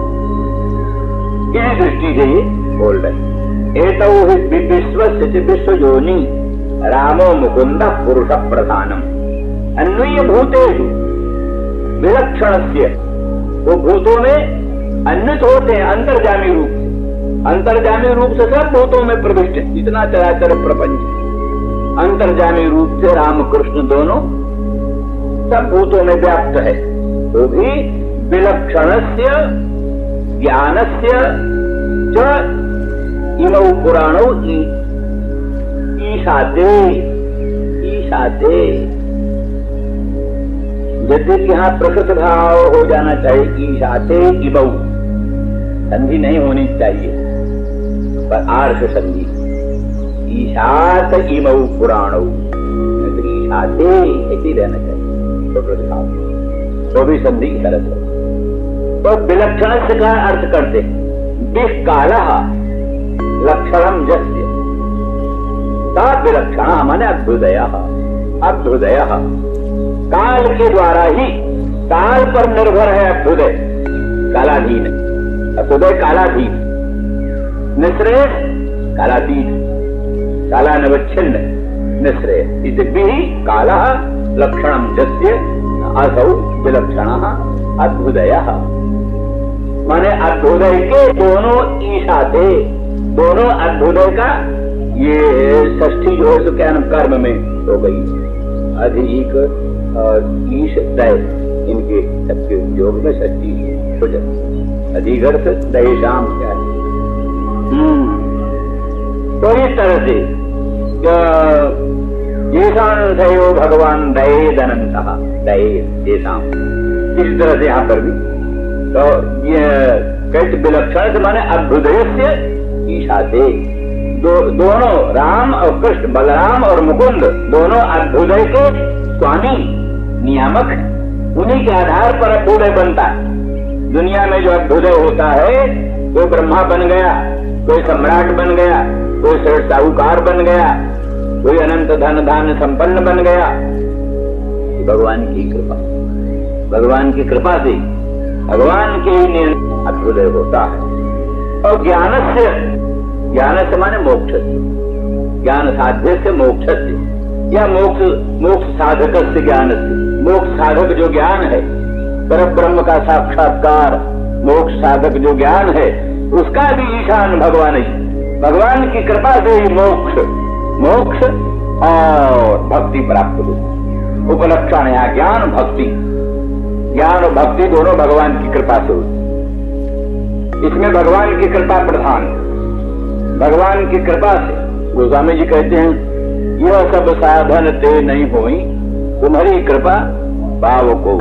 इसी दृष्टि से ये बोल रहे एतौ विश्वस्य विश्व योनि रामो मुकुंद पुरुष प्रधानम अन्वय भूतेषु विलक्षणस्य। वो भूतों में अन्वित होते हैं अंतर्जामी रूप से, अंतर्जामी रूप से सब भूतों में प्रविष्ट, जितना चराचर प्रपंच अंतर्जामी रूप से राम कृष्ण दोनों सब भूतों में व्याप्त है। तो भी विलक्षणस्य ज्ञानस्य च इमौ पुराणो ईशाते। यद्यपि यहाँ प्रकृत भाव हो जाना चाहिए, ईशाते इमौ संधि नहीं होनी चाहिए, पर आर्ष संधि, ईशात इमौ पुराणो, ईशाते ऐसे रहना चाहिए प्रकृत भाव, तो भी संधि की तरह है। तो विलक्षण का अर्थ करते विह कालः लक्षणम जस्य, विलक्षण माने अभ्युदय काल के द्वारा ही, काल पर निर्भर है अभ्युदय, कालाधीन, अभ्युदय कालाधीन, निःश्रेयस कालातीत, कालानवच्छिन्न निःश्रेयस। इति कालः लक्षणम जस्य असौ विलक्षणः अभ्युदयः, माने अभ्युदय के दोनों ईशा थे, दोनों अभ्युदय का ये षष्ठी जो है तो क्या कर्म में हो गई, अधिक और ईश दय, इनके सबके योग में षष्ठी हो जाती, अधिगर्थ दय शाम क्या है। तो इस तरह से येषां भगवान दये दनंतः, दये येषां, इस तरह से यहाँ पर भी तो ये कैसे विलक्षण से माने अभ्युदय से ईशा से, दोनों राम और कृष्ण, बलराम और मुकुंद दोनों अभ्युदय के स्वामी नियामक हैं। उन्हीं के आधार पर अभ्युदय बनता है। दुनिया में जो अभ्युदय होता है, कोई ब्रह्मा बन गया, कोई सम्राट बन गया, कोई श्रेष्ठ साहूकार बन गया, कोई अनंत धन धान्य संपन्न बन गया, भगवान की कृपा, भगवान की कृपा से, भगवान के ही अभ्युदय होता है। और ज्ञान से माने मोक्ष, ज्ञान साध्य से मोक्ष से, या मोक्ष साधक से ज्ञान से। मोक्ष साधक जो ज्ञान है, पर ब्रह्म का साक्षात्कार, मोक्ष साधक जो ज्ञान है, उसका भी ईशान भगवान ही, भगवान की कृपा से ही मोक्ष और भक्ति प्राप्त हो। उपलक्षण है ज्ञान भक्ति, ज्ञान और भक्ति दोनों भगवान की कृपा से होती। इसमें भगवान की कृपा प्रधान। भगवान की कृपा से गोस्वामी जी कहते हैं यह सब साधन ते नहीं होई तुम्हारी कृपा भाव को।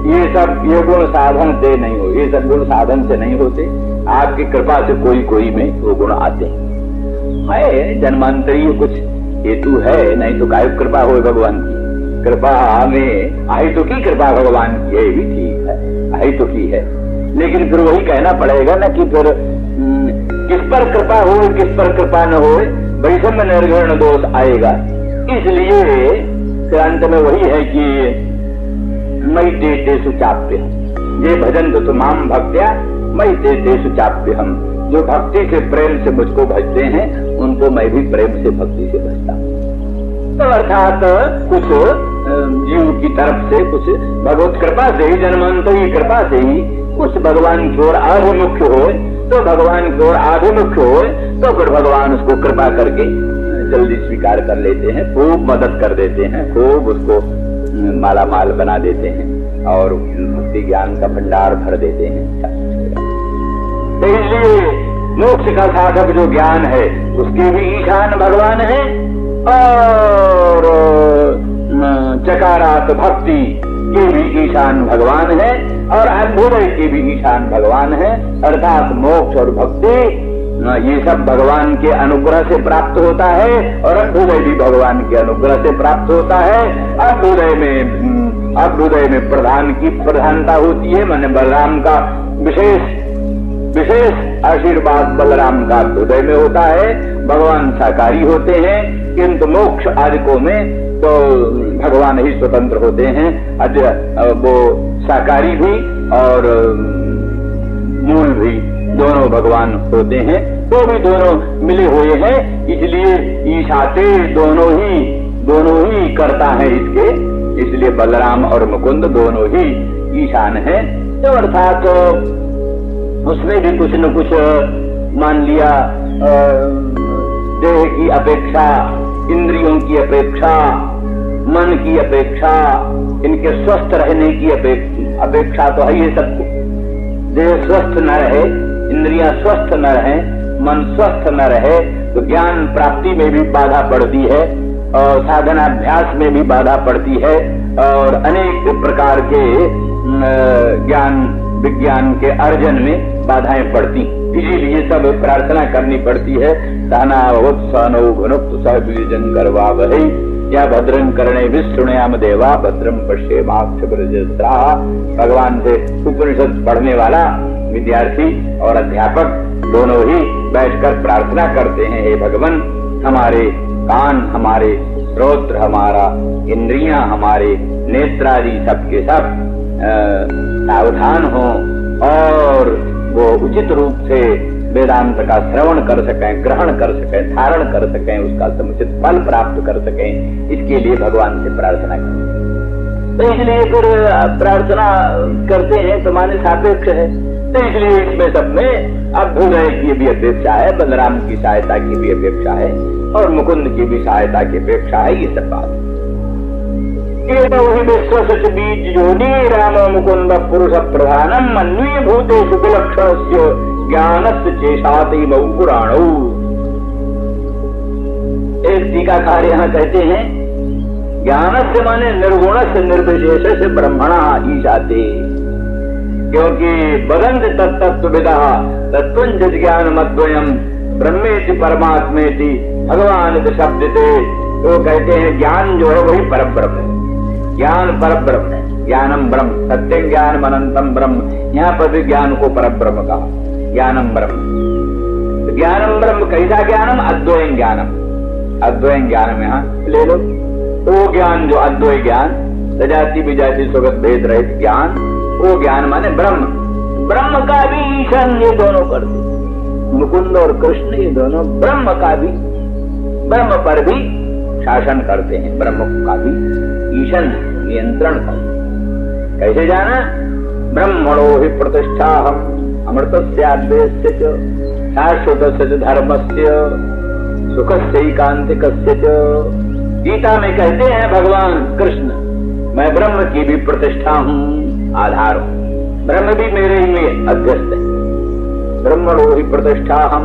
ये गुण साधन से नहीं हो, ये सब गुण साधन से नहीं होते, आपकी कृपा से कोई कोई में वो गुण आते हैं। जन्मांतरीय कुछ हेतु है, नहीं तो काय कृपा हो भगवान की। कृपा में आई तो की कृपा भगवान की है, भी ठीक है, आई तो की है, लेकिन फिर वही कहना पड़ेगा ना कि फिर किस पर कृपा हो किस पर कृपा न हो, वैषम निर्गुण दोष आएगा। इसलिए अंत में वही है कि मई ते सुचाप्य, ये भजन तो तुमाम भक्त्या मई ते सुचाप्य। हम जो भक्ति से प्रेम से मुझको भजते हैं उनको मैं भी प्रेम से भक्ति से भजता हूँ। तो अर्थात कुछ जीव की तरफ से, कुछ भगवत कृपा से ही, जन्मांतरी कृपा से ही कुछ भगवान की ओर आभिमुख हो, तो भगवान की ओर आभिमुख हो तो फिर भगवान उसको कृपा करके जल्दी स्वीकार कर लेते हैं, खूब मदद कर देते हैं, खूब उसको माला माल बना देते हैं और भक्ति ज्ञान का भंडार भर देते हैं। तो इसलिए मोक्ष का साधक जो ज्ञान है उसके भी ईशान भगवान है, और चकारात भक्ति के भी ईशान भगवान है, और अभ्युदय के भी ईशान भगवान है। अर्थात मोक्ष और भक्ति ये सब भगवान के अनुग्रह से प्राप्त होता है, और अभ्युदय भी भगवान के अनुग्रह से प्राप्त होता है। अभ्युदय में प्रधान की प्रधानता होती है, माने बलराम का विशेष आशीर्वाद बलराम का अभ्युदय में होता है। भगवान साकारी होते हैं, किंतु मोक्ष आदिकों में तो भगवान ही स्वतंत्र होते हैं। वो साकारी भी और मूल भी दोनों भगवान होते हैं, तो भी दोनों मिले हुए हैं। इसलिए ईशाते दोनों ही करता है इसके, इसलिए बलराम और मुकुंद दोनों ही ईशान है। तो अर्थात उसमें भी कुछ न कुछ मान लिया, देह की अपेक्षा, इंद्रियों की अपेक्षा, मन की अपेक्षा, इनके स्वस्थ रहने की अपेक्षा तो है ये सब। देह स्वस्थ न रहे, इंद्रियां स्वस्थ न रहे, मन स्वस्थ न रहे तो ज्ञान प्राप्ति में भी बाधा पड़ती है, और साधनाभ्यास में भी बाधा पड़ती है, और अनेक प्रकार के ज्ञान विज्ञान के अर्जन में बाधाएं पड़ती। इसीलिए सब प्रार्थना करनी पड़ती है। सहनावत्सनो भुनक्तु सह वीर्यं करवावहै या भद्रं कर्णे विष्णुयाम देवा भद्रं पश्येमाक्षभिर्यजत्राः। भगवान से उपनिषद पढ़ने वाला विद्यार्थी और अध्यापक दोनों ही बैठकर प्रार्थना करते हैं, हे भगवान हमारे कान, हमारे श्रोत्र, हमारा इंद्रियां, हमारे नेत्रादि सबके सब सावधान हो, और वो उचित रूप से वेदांत का श्रवण कर सकें, ग्रहण कर सकें, धारण कर सकें, उसका समुचित फल प्राप्त कर सकें। इसके लिए भगवान से प्रार्थना करें। तो इसलिए फिर प्रार्थना करते हैं तो माने सापेक्ष है। तो इसलिए इसमें सब में अभ्युदय की भी अपेक्षा है, बलराम की सहायता की भी अपेक्षा है, और मुकुंद की भी सहायता की अपेक्षा है। ये सब बात विश्व बीज योनि राम मुकुंद पुरुष प्रधानम अन्वी भूतेषु विलक्षणस्य ज्ञानस्य चेषाति मऊ पुराणौ। एक टीकाकार यहाँ कहते हैं ज्ञानस्य माने निर्गुणस्य निर्विशेषस्य ब्रह्मणा ईशाते, क्योंकि बदंत तत्तत्वविदः तत्त्वं ज्ञानमद्वयम् ब्रह्मेति परमात्मेति भगवान शब्दते। तो कहते हैं ज्ञान जो है वही परब्रह्म है, ज्ञान परब्रह्म है, ज्ञानम ब्रह्म, सत्यं ज्ञानम अनंतम ब्रह्म। यहाँ पर भी ज्ञान को परब्रह्म कहा, ज्ञानम ब्रह्म। तो ज्ञानम ब्रह्म कैसा ज्ञानम? अद्वयं ज्ञानम, अद्वयं ज्ञानम यहाँ ले लो। वो ज्ञान जो अद्वय ज्ञान, सजाति विजाति स्वगत भेद रहित ज्ञान, वो ज्ञान माने ब्रह्म। ब्रह्म का भी ईशान ये दोनों करते, मुकुंद और कृष्ण ये दोनों ब्रह्म का भी, ब्रह्म पर भी शासन करते हैं, ब्रह्म का भी ईशान नियंत्रण करते। कैसे जाना? ब्रह्मणो हि प्रतिष्ठाहम् अमृतस्याद्वयस्य च शाश्वतस्य च धर्मस्य सुखस्यैकान्तिकस्य च। गीता में कहते हैं भगवान कृष्ण, मैं ब्रह्म की भी प्रतिष्ठा हूँ, आधार हूँ। ब्रह्म भी मेरे लिए अध्यस्त है, ब्रह्मणो ही प्रतिष्ठा हम।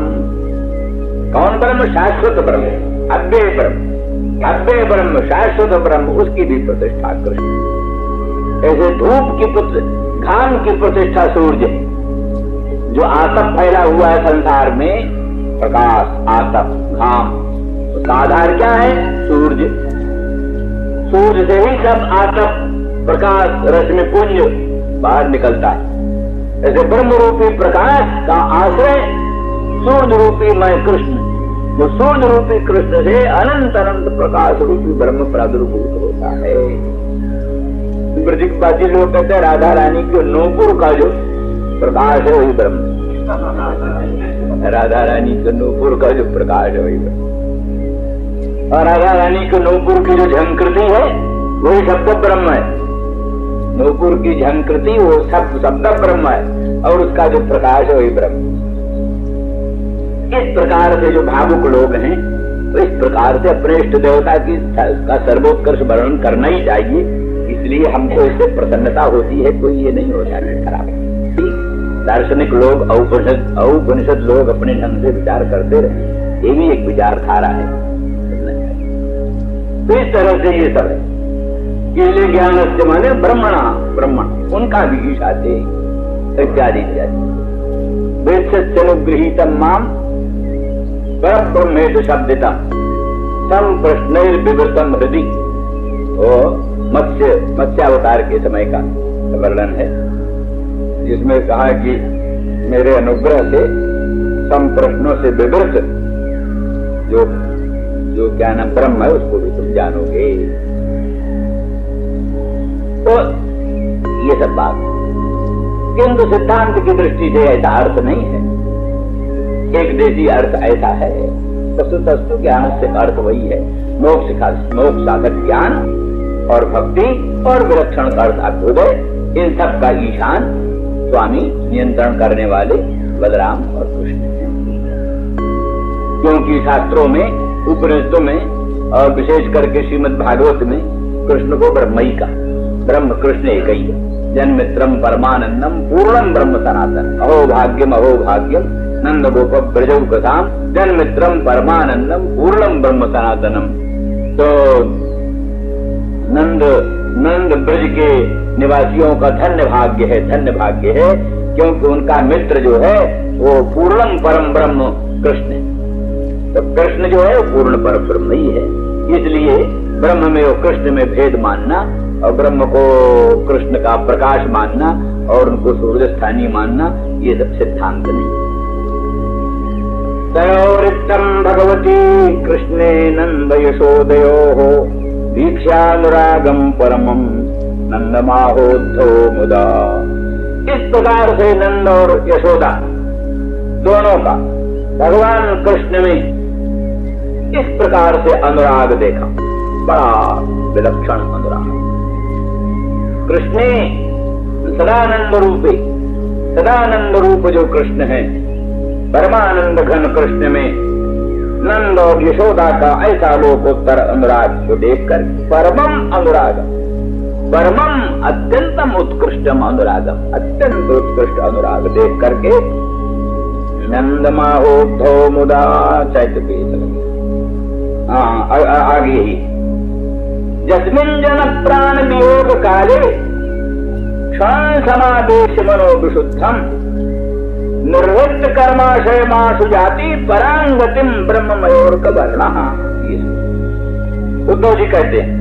कौन ब्रह्म? शाश्वत ब्रह्म, अव्यय ब्रह्म, अव्यय ब्रह्म, शाश्वत ब्रह्म, उसकी भी प्रतिष्ठा कृष्ण। ऐसे धूप की घाम की प्रतिष्ठा सूर्य, जो आतप फैला हुआ है संसार में, प्रकाश, आतप, घाम, उसका आधार क्या है? सूर्य। सूर्य से ही सब आतप, प्रकाश, रश्मि पुंज बाहर निकलता है। ऐसे ब्रह्म रूपी प्रकाश का आश्रय सूर्य रूपी मैं कृष्ण, वो सूर्य रूपी कृष्ण से अनंत अनंत प्रकाश रूपी ब्रह्म प्रादुर्भूत होता है। ब्रजपाती लोग कहते हैं राधा रानी के नूपुर का जो प्रकाश है वही ब्रह्म, राधा रानी के नूपुर का जो प्रकाश है वही ब्रह्म। और राधा रानी के नूपुर की जो झंकृति है वही शब्द ब्रह्म है। नूपुर की झंकृति वो शब्द ब्रह्म है, और उसका जो प्रकाश है वही ब्रह्म। इस प्रकार से जो भावुक लोग हैं, तो इस प्रकार से अपने इष्ट देवता की का सर्वोत्कर्ष वर्णन करना ही चाहिए। इसलिए हमको इससे प्रसन्नता होती है, कोई ये नहीं होता है खराब। दार्शनिक लोग, औपनिषद लोग अपने ढंग से विचार करते रहे, ये भी एक विचारधारा है। तो इस तरह से ये सब है। इसलिए ज्ञान से माने ब्रह्मणा, ब्रह्मण उनका भी ईशाते इत्यादि इत्यादि। वेदसत्यनुगृहीतम माम परब्रह्मेति शब्दितम सम प्रश्नैर्विवृतम हृदि। मत्स्यावतार के समय का वर्णन है, जिसमें कहा कि मेरे अनुग्रह से सम प्रश्नों से विवृत जो क्या नाम ब्रह्म है उसको भी तुम जानोगे। तो ये सब बात, किंतु सिद्धांत की दृष्टि से ऐसा अर्थ नहीं है। एक देशी अर्थ ऐसा है, तस्तु ज्ञान से अर्थ वही है, मोक्ष साधक ज्ञान और भक्ति और विलक्षण का अर्थ अभ्युदय, इन सब का ईशान स्वामी नियंत्रण करने वाले बलराम और कृष्ण हैं। क्योंकि शास्त्रों में, उपनिषदों में और विशेष करके श्रीमद् भागवत में कृष्ण को ब्रह्मई का, ब्रह्म कृष्ण एक ही है। जन्मित्रम परमानंदम पूर्णम ब्रह्म सनातन, अहो भाग्यम नंद गोप ब्रजौ कथाम जन्मित्रम परमानंदम पूर्णम ब्रह्म सनातनम। तो नंद ब्रज के निवासियों का धन्य भाग्य है, क्योंकि उनका मित्र जो है वो पूर्णम परम ब्रह्म कृष्ण है। तो कृष्ण जो है वो पूर्ण परम ब्रह्म ही है। इसलिए ब्रह्म में और कृष्ण में भेद मानना, और ब्रह्म को कृष्ण का प्रकाश मानना और उनको सूर्य स्थानीय मानना, ये सब सिद्धांत नहीं। तयोरिक्तम भगवती कृष्णे नंद यशोदयोः दीक्षानुरागम परमम नंदमाहोत्सव मुदा। इस प्रकार से नंद और यशोदा दोनों का भगवान कृष्ण में इस प्रकार से अनुराग देखा, बड़ा विलक्षण अनुराग। कृष्णे सदानंद रूप जो कृष्ण है, परमानंद घन कृष्ण में नंद और यशोदा का ऐसा लोकोत्तर अनुराग को देखकर परमम अनुराग, परमम अत्यंतम उत्कृष्टम अनुरागम, अत्यंत उत्कृष्ट अनुराग देख करके नंदमाहोत्सव मुदा चैतन्य। आगे ही जस्मिन् जन प्राण वियोग काले क्षण समादेश मनो विशुद्धम निर्वृत्त कर्माशय माशु जाति परांगतिम ब्रह्ममयोर कवर्णा। उद्धव जी कहते हैं,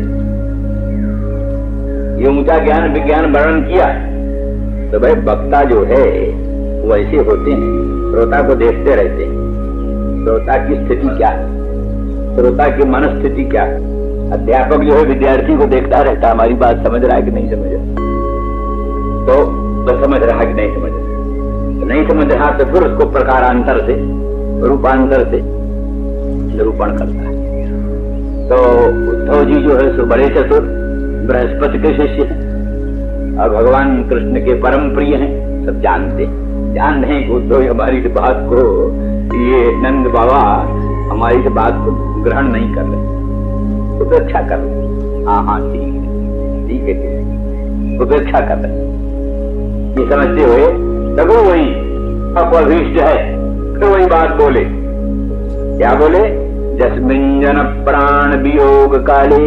ये ऊंचा ज्ञान विज्ञान वर्णन किया तो भाई वक्ता जो है वो ऐसे होते हैं, श्रोता को देखते रहते हैं। श्रोता की स्थिति क्या है, श्रोता की मनस्थिति क्या है। अध्यापक जो है विद्यार्थी को देखता रहता, हमारी बात समझ रहा है कि नहीं समझ रहा, तो समझ रहा है कि नहीं समझ रहा, नहीं समझ रहा तो फिर उसको प्रकारांतर से, रूपांतर से निरूपण करता है। तो उद्धव जी जो है सो बड़े चतुर बृहस्पति के शिष्य हैं और भगवान कृष्ण के परम प्रिय हैं, सब जानते हैं कि उद्धव हमारी इस बात को, ये नंद बाबा हमारी इस बात को ग्रहण नहीं कर रहे, उपेक्षा कर रहे। हाँ ठीक है, उपेक्षा कर रहे, ये समझते हुए लगो वही अभीष्ट है। फिर वही बात बोले, क्या बोले? जस्मिन् जन प्राण वियोग काले।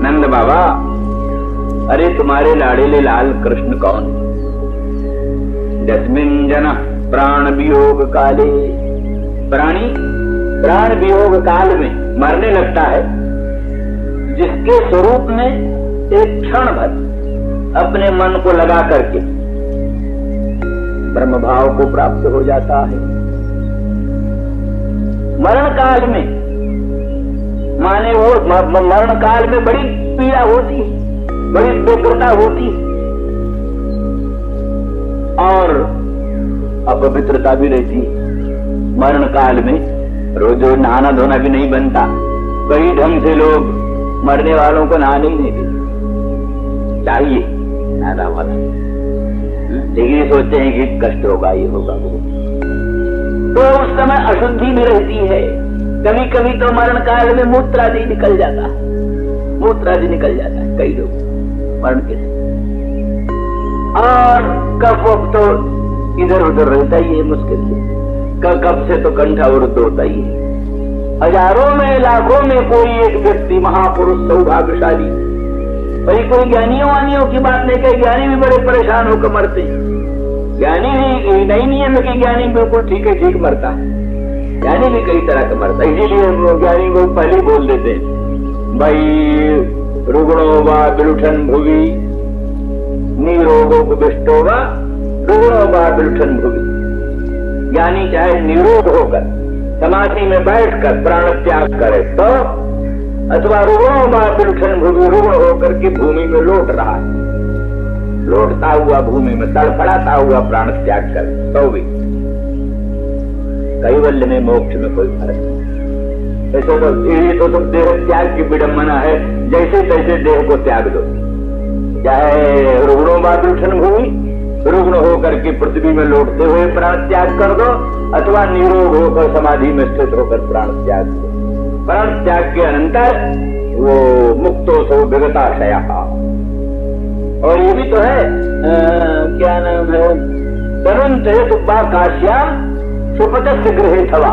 नंद बाबा, अरे तुम्हारे लाड़ेले लाल कृष्ण कौन? जस्मिन् जन प्राण वियोग काले। प्राणी प्राण वियोग काल में मरने लगता है, जिसके स्वरूप में एक क्षण भर अपने मन को लगा करके ब्रह्म भाव को प्राप्त हो जाता है। मरण काल में माने वो मरण काल में बड़ी पीड़ा होती है, बड़ी व्यग्रता होती है और अपवित्रता भी रहती है। मरण काल में रोज नहाना धोना भी नहीं बनता। कई ढंग से लोग मरने वालों को नहाने ही नहीं देते, चाहिए नहाना वाला, लेकिन ये सोचते हैं कि कष्ट होगा, ये होगा वो। तो उस समय अशुद्धि में रहती है। कभी कभी तो मरण काल में मूत्रादि निकल जाता है, मूत्रादि निकल जाता है कई लोग मरण के समय। और कफ तो इधर उधर रहता ही है मुश्किल से, कफ से तो कंठ अवरुद्ध होता ही है। हजारों में लाखों में कोई एक व्यक्ति महापुरुष सौभाग्यशाली, वही कोई ज्ञानियों वानियों की बात नहीं कही, ज्ञानी भी बड़े परेशान होकर मरते हैं। ज्ञानी भी नहीं नियम कि ज्ञानी बिल्कुल ठीक है, ठीक मरता है, ज्ञानी भी कई तरह का मरता है। इसीलिए ज्ञानी को पहले बोल देते हैं, भाई रुग्णो वा विलुठन भुवि निरोगोपविष्टो वा रुग्णो वा विलुठन भुवि। ज्ञानी चाहे निरोग होकर समाधि में बैठकर प्राण त्याग करे तो, अथवा रुग्णो वा विलुठन भुवि, रुग्ण होकर के भूमि में लौट रहा है, लौटता हुआ भूमि में तड़फड़ाता हुआ प्राण त्याग कर तो भी कैवल्य में मोक्ष में कोई फर्क नहीं। ऐसे तो ये तो तुम देह त्याग की विडंबना है, जैसे तैसे देह को त्याग दो। चाहे रुग्णों बादुषण भूमि, रुग्ण होकर के पृथ्वी में लौटते हुए प्राण त्याग कर दो, अथवा निरोग होकर समाधि में स्थित होकर प्राण त्याग दो। प्राण त्याग के अनंतर वो मुक्तो सो विगताशया। और ये भी तो है क्या नाम है, तरुण तुब्बा काश्याम सुपतस्य गृहे थवा,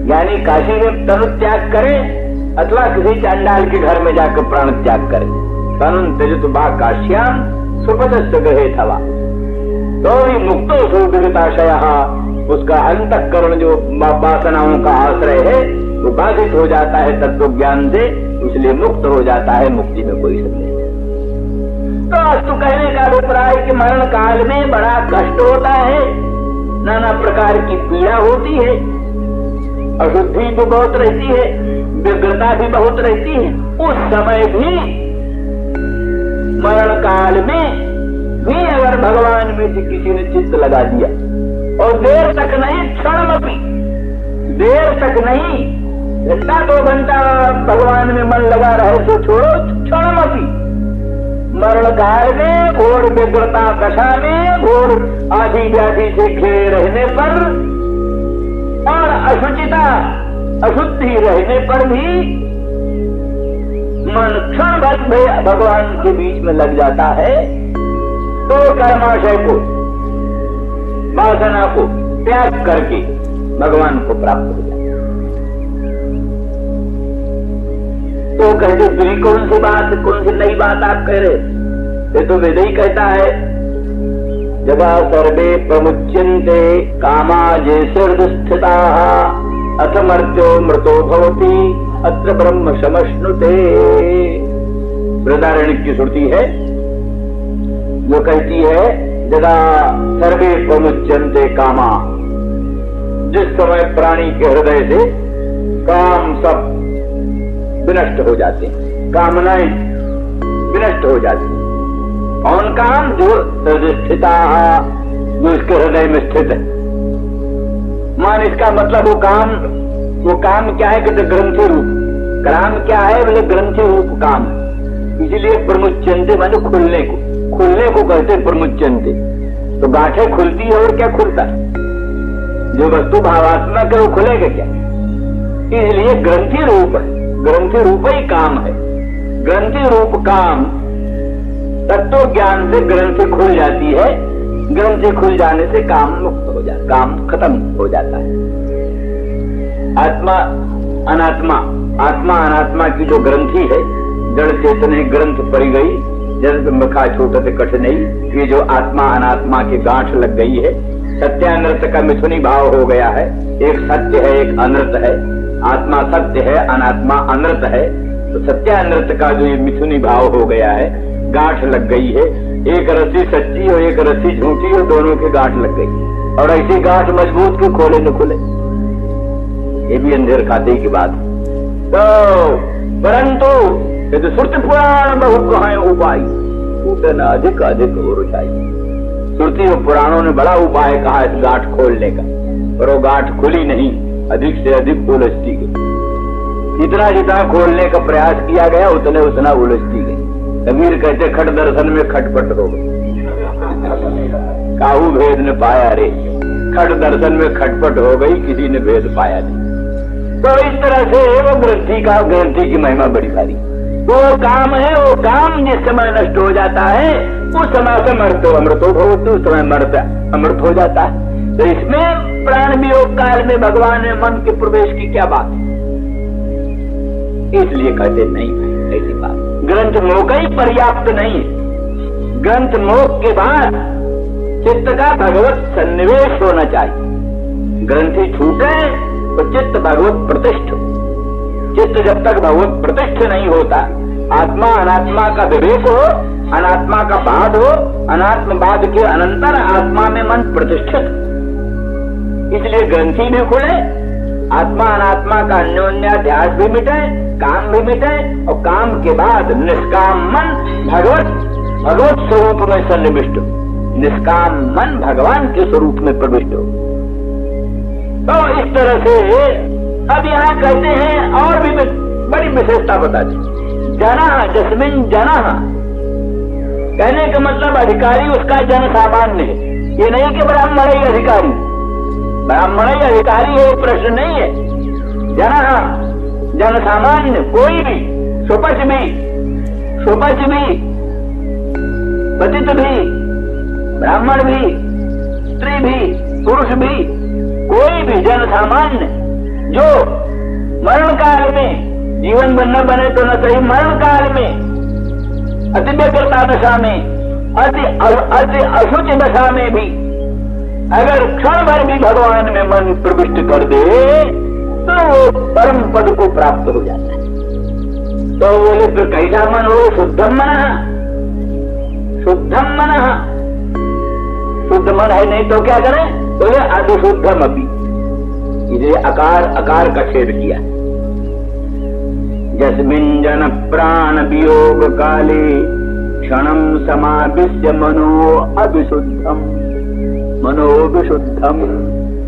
यानी काशी में तनु त्याग करें अथवा किसी चांडाल के घर में जाकर प्राण त्याग करें। तरुण तुब्बा काश्याम सुपतस्य गृहे थवा, तो ही मुक्तो सो विगताशया, उसका अंतःकरण जो वासनाओं का आश्रय है वो बाधित हो जाता है तत्व ज्ञान से, इसलिए मुक्त हो जाता है। मुक्ति में कोई संदेह नहीं। तो अस्तु कहने का अभिप्राय कि मरण काल में बड़ा कष्ट होता है, नाना प्रकार की पीड़ा होती है, अशुद्धि भी बहुत रहती है, व्यग्रता भी बहुत रहती है। उस समय भी मरण काल में भी अगर भगवान में से किसी ने चित्त लगा दिया और देर तक नहीं, क्षणमपि देर तक नहीं, घंटा 2 घंटा भगवान में मन लगा रहे तो छोड़ो, क्षणमपि मरण काल में घोर व्यग्रता दशा में, घोर आधी व्याधि से घिरे रहने पर और अशुचिता अशुद्धि रहने पर भी मन क्षण भर भगवान के बीच में लग जाता है, तो कर्माशय को, वासना को त्याग करके भगवान को प्राप्त हो जाता है। तो कहते दूसरी कौन सी बात, कौन सी नई बात आप कह रहे? ये तो वेद ही कहता है, जगा सर्वे प्रमुच्यन्ते कामा जे स्थिता अथ मर्त्यो मृतो भवति अत्र ब्रह्म समश्नुते। बृहदारण्यक की श्रुति है जो कहती है, जगा सर्वे प्रमुच्यन्ते कामा, जिस समय प्राणी के हृदय से काम सब विनष्ट हो जाते हैं, कामनाएं विनष्ट हो जाती हैं। कौन काम? जो स्थिता, जो इसके हृदय में स्थित है। मान इसका मतलब वो काम क्या है? कहते ग्रंथि रूप। काम क्या है? बोले ग्रंथि रूप काम। इसीलिए प्रमुच्यन्ते माने खुलने को कहते प्रमुच्यन्ते। तो गांठें खुलती है और क्या खुलता है? जो वस्तु भावात्मक है वो खुलेगा क्या? इसलिए ग्रंथि रूप है, ग्रंथि रूप ही काम है। ग्रंथि रूप काम तत्व ज्ञान से ग्रंथि खुल जाती है ग्रंथि खुल जाने से काम मुक्त हो जाता, काम खत्म हो जाता है। आत्मा अनात्मा, आत्मा अनात्मा की जो ग्रंथि है, जड़ चेतन ग्रंथ पड़ी गई, जन्म मखा छूटत कठिनाई, ये जो आत्मा अनात्मा की गांठ लग गई है, सत्यानृत का मिथुनी भाव हो गया है। एक सत्य है, एक अनृत है। आत्मा सत्य है, अनात्मा अनृत है। तो सत्यानृत का जो ये मिथुनी भाव हो गया है, गांठ लग गई है। एक रस्सी सच्ची और एक रस्सी झूठी और दोनों की गांठ लग गई। और ऐसी गांठ मजबूत की खोले न खुले, ये भी अंधेर खाते की बात है। तो परंतु ये तो श्रुति पुराण बहु कहां उपाय, टूटन अधिक अधिक और ऊंचाई। श्रुति और पुराणों ने बड़ा उपाय कहा इस गांठ खोलने का, पर वो गांठ खुली नहीं, अधिक से अधिक उलझती गई। जितना जितना खोलने का प्रयास किया गया उतने उतना उलझती गई। कबीर कहते खट दर्शन में खटपट हो गई, काहू भेद न पाया रे। खट दर्शन में खटपट हो गई, किसी ने भेद पाया नहीं। तो इस तरह से वो ग्रंथि की महिमा बड़ी भारी। वो काम है, वो काम जिस समय नष्ट हो जाता है उस समय से मरतो अमृतो भवतु, उस समय मरता अमृत हो जाता है। तो इसमें प्राण वियोग काल में भगवान ने मन के प्रवेश की क्या बात है, इसलिए कहते नहीं ऐसी बात। ग्रंथ मोक्ष ही पर्याप्त नहीं है। ग्रंथ मोक्ष के बाद चित्त का भगवत सन्निवेश होना चाहिए। ग्रंथि छूटे तो चित्त भगवत प्रतिष्ठ। चित्त जब तक भगवत प्रतिष्ठ नहीं होता, आत्मा अनात्मा का विवेक हो, अनात्मा का बाद हो, अनात्मवाद के अनंतर आत्मा में मन प्रतिष्ठित। इसलिए ग्रंथि भी खुले, आत्मा अनात्मा का अन्योन्याध्यास भी मिटे, काम भी मिटे, और काम के बाद निष्काम मन भगवत स्वरूप में सन्निविष्ट, निष्काम मन भगवान के स्वरूप में प्रविष्ट हो। तो इस तरह से अब यहाँ कहते हैं और भी बड़ी विशेषता बताते, जना जस्मिन जना, कहने का मतलब अधिकारी उसका जन सामान्य है। ये नहीं कि ब्राह्मण ही अधिकारी, ब्राह्मण ही अधिकारी है, प्रश्न नहीं है। जना जन सामान्य, कोई भी, सुपच भी, पतित भी, ब्राह्मण भी, स्त्री भी, पुरुष भी, कोई भी जन सामान्य जो मरण काल में, जीवन न बने तो न सही, मरण काल में अति व्यग्रता दशा में, अति अशुचि दशा में भी अगर क्षण भर भी भगवान में मन प्रविष्ट कर दे तो वो परम पद को प्राप्त हो जाता है। तो बोले फिर कैसा मन हो? शुद्धम मन, शुद्धम मन। शुद्ध मन है नहीं तो क्या करें? बोले अधुशुद्धम अपि, इसलिए अकार का छेद किया। जस्मिन् जन प्राण वियोग काले क्षणम समाविश्य मनो अभिशुद्धम, मनो विशुद्धम।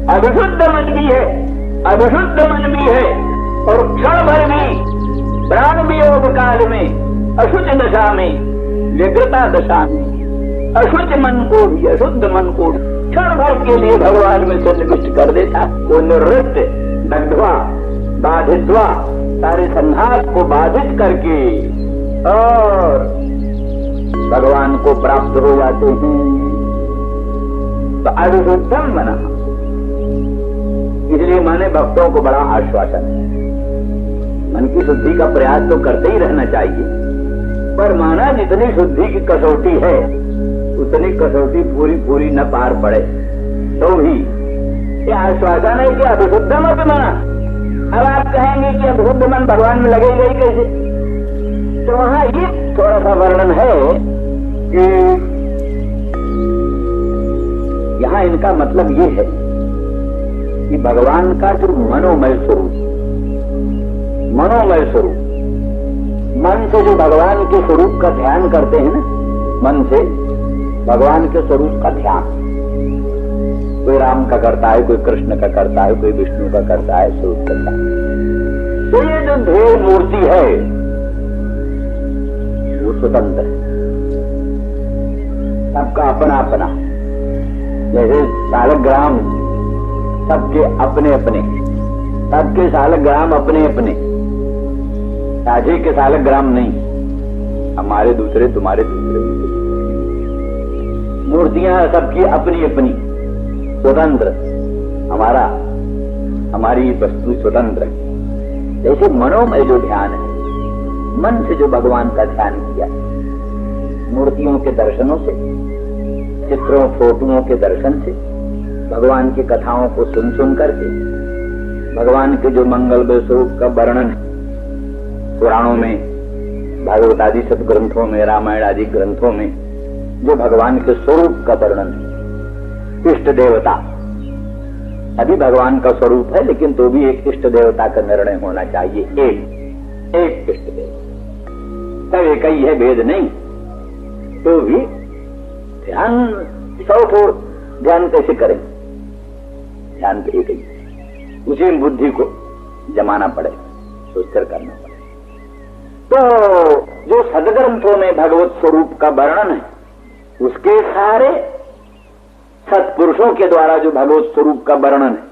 अभिशुद्ध मन भी है, अभिशुद्ध मन भी है, और क्षण भर भी प्राण वियोग काल में, अशुच दशा में, व्यग्रता दशा में अशुच मन को भी, अशुद्ध मन को क्षण भर के लिए भगवान में सन्निविष्ट कर देता। वो निवृत्त दग्ध्वा बाधित्वा, सारे संघात को बाधित करके और भगवान को प्राप्त हो जाते हैं। तो अभिशुद्धम मना, इसलिए मैंने भक्तों को बड़ा आश्वासन है, मन की शुद्धि का प्रयास तो करते ही रहना चाहिए, पर माना जितनी शुद्धि की कसौटी है उतनी कसौटी पूरी न पार पड़े तो भी ये आश्वासन है कि अभिशुद्धम मना। अब आप कहेंगे कि अभिशुद्ध मन भगवान में लगेगा ही कैसे? तो वहां ये थोड़ा सा वर्णन है कि यहाँ इनका मतलब ये है कि भगवान का जो मनोमय स्वरूप, मनोमय स्वरूप, मन से जो भगवान के स्वरूप का ध्यान करते हैं ना, मन से भगवान के स्वरूप का ध्यान, कोई राम का करता है, कोई कृष्ण का करता है, कोई विष्णु का करता है, स्वरूप करता है। तो ये जो ध्येय मूर्ति है वो स्वतंत्र है, सबका अपना अपना। जैसे सालग्राम सबके अपने अपने, सबके सालग्राम अपने अपने, साझे के सालग्राम नहीं, हमारे दूसरे तुम्हारे दूसरे। मूर्तियां सबकी अपनी अपनी स्वतंत्र, हमारी वस्तु स्वतंत्र है। जैसे मनोमय जो ध्यान है, मन से जो भगवान का ध्यान किया, मूर्तियों के दर्शनों से, चित्रों फोटोओं के दर्शन से, भगवान की कथाओं को सुन सुन करके, भगवान के जो मंगल स्वरूप का वर्णन पुराणों में, भागवत आदि सब ग्रंथों में, रामायण आदि ग्रंथों में जो भगवान के स्वरूप का वर्णन है, इष्ट देवता अभी भगवान का स्वरूप है, लेकिन तो भी एक इष्ट देवता का निर्णय होना चाहिए। एक इष्ट देवता, सब एक ही है, भेद नहीं। तो भी ध्यान 100 ध्यान कैसे करें? ध्यान तो एक ही, उसी में बुद्धि को जमाना पड़े, सोचकर करना पड़े। तो जो सदग्रंथों में भगवत स्वरूप का वर्णन है, उसके सारे सत्पुरुषों के द्वारा जो भगवत स्वरूप का वर्णन है,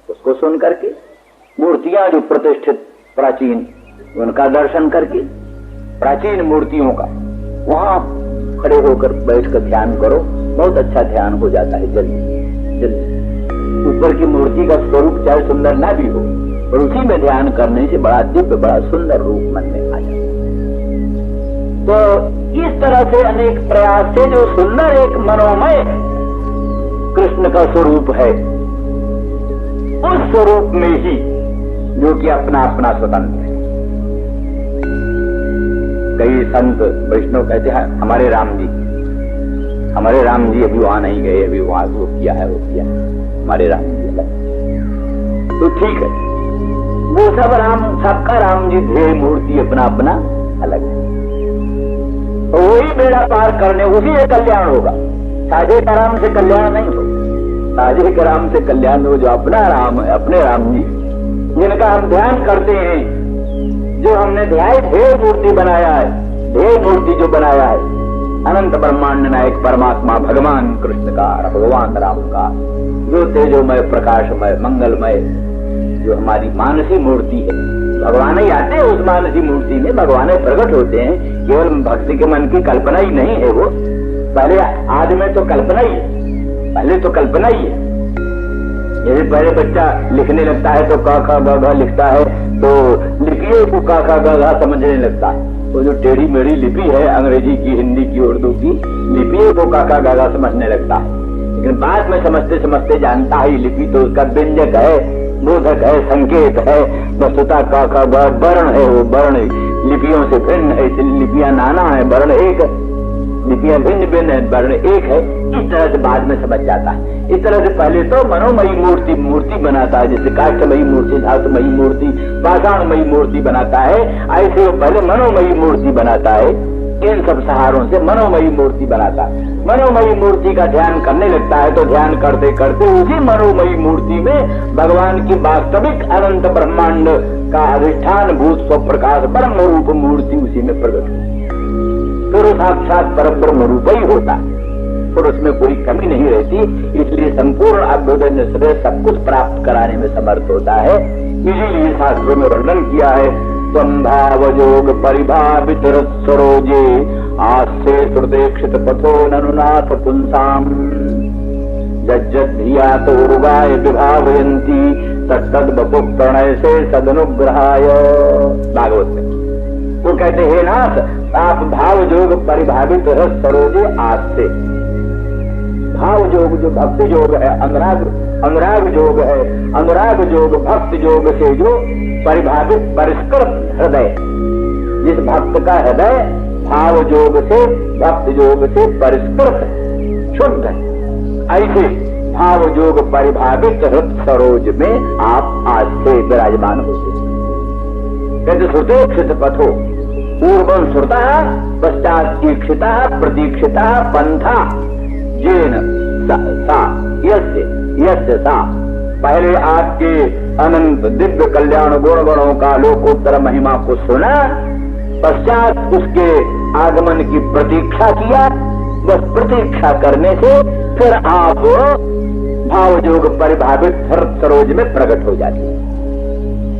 उसको सुन करके, मूर्तियां जो प्रतिष्ठित प्राचीन, उनका दर्शन करके, प्राचीन मूर्तियों का वहां खड़े होकर बैठकर ध्यान करो, बहुत अच्छा ध्यान हो जाता है जल्दी जल्दी। ऊपर की मूर्ति का स्वरूप चाहे सुंदर ना भी हो, पर उसी में ध्यान करने से बड़ा दिव्य, बड़ा सुंदर रूप मन में आ जाता है। तो इस तरह से अनेक प्रयास से जो सुंदर एक मनोमय कृष्ण का स्वरूप है, उस स्वरूप में ही जो कि अपना अपना स्वतंत्र है। कई संत वैष्णव कहते हैं हमारे राम जी अभी वहां नहीं गए, अभी वहां वो किया है, हमारे राम जी अलग। तो ठीक है, वो सबका राम जी ध्येय मूर्ति अपना अपना अलग है। तो वही बेड़ा पार करने, उसी से कल्याण होगा। साझे का राम से कल्याण नहीं होगा। साझे के राम से कल्याण हो जो अपना राम है, अपने राम जी जिनका हम ध्यान करते हैं, जो हमने ध्येय मूर्ति बनाया है, ध्येय मूर्ति जो बनाया है अनंत ब्रह्मांड नायक परमात्मा भगवान कृष्ण का, भगवान राम का, जो तेजोमय प्रकाशमय मंगलमय जो हमारी मानसी मूर्ति है। भगवान ही आते हैं उस मानसी मूर्ति में, भगवान प्रकट होते हैं। केवल भक्ति के मन की कल्पना ही नहीं है वो, पहले आज में तो कल्पना ही है, पहले तो कल्पना ही है। जैसे पहले बच्चा लिखने लगता है तो क ख ग घ लिखता है, तो लिपियों को क ख ग घ समझने लगता है। वो जो टेढ़ी मेढ़ी लिपि है, अंग्रेजी की, हिंदी की, उर्दू की लिपियों को क ख ग घ समझने लगता है। लेकिन बाद में समझते समझते जानता है लिपि तो उसका व्यंजक है, बोधक है, संकेत है। वस्तुता क ख ग वर्ण है, वो वर्ण लिपियों से भिन्न है, लिपियां नाना है, वर्ण एक, लिपियां भिन्न भिन्न है, वर्ण एक है। इस तरह से बाद में समझ जाता है। इस तरह से पहले तो मनोमयी मूर्ति बनाता है, जैसे काष्ठमयी मूर्ति, धातुमयी मूर्ति, पाषाणमयी मूर्ति बनाता है, ऐसे वो पहले मनोमयी मूर्ति बनाता है। इन सब सहारों से मनोमयी मूर्ति बनाता है। मनोमयी मूर्ति का ध्यान करने लगता है, तो ध्यान करते करते उसी मनोमयी मूर्ति में भगवान की वास्तविक अनंत ब्रह्मांड का अधिष्ठान भूत स्वप्रकाश ब्रह्म रूप मूर्ति उसी में प्रकट होती है। फिर साक्षात पर ब्रह्म रूप ही होता है, और उसमें कोई कमी नहीं रहती। इसलिए संपूर्ण अभ्युदय से सब कुछ प्राप्त कराने में समर्थ होता है। इसीलिए शास्त्रों में वर्णन किया है, स्वभाव योग परिभावित सरोजे आस्ते श्रुतेक्षित पथो ननुनाथ पुंसाम जज्जधिया तो उर्गाय विभावयंती तत्तद बपु प्रणय से सदनुग्रहाय। भागवत में वो कहते हैं नाथ, आप भाव योग परिभावित रस सरोजे आस्ते, भाव योग जो भक्ति योग है, अनुराग योग है, अनुराग योग भक्ति योग से जो परिभावित परिष्कृत हृदय, जिस भक्त का हृदय भाव योग से भक्ति योग से परिष्कृत शुद्ध है, ऐसे भाव योग परिभावित हृदय सरोज में आप आज से विराजमान होते। कहते श्रुतेक्षित पथो पूर्वं श्रुता पश्चात ईक्षिता प्रतीक्षिता पंथा जेन सा यस्य सा। पहले आपके अनंत दिव्य कल्याण गुण गणों का लोकोत्तर महिमा को सुना, पश्चात उसके आगमन की प्रतीक्षा किया। बस प्रतीक्षा करने से फिर आप भाव योग परिभावित हृदय सरोज में प्रकट हो जाते हैं।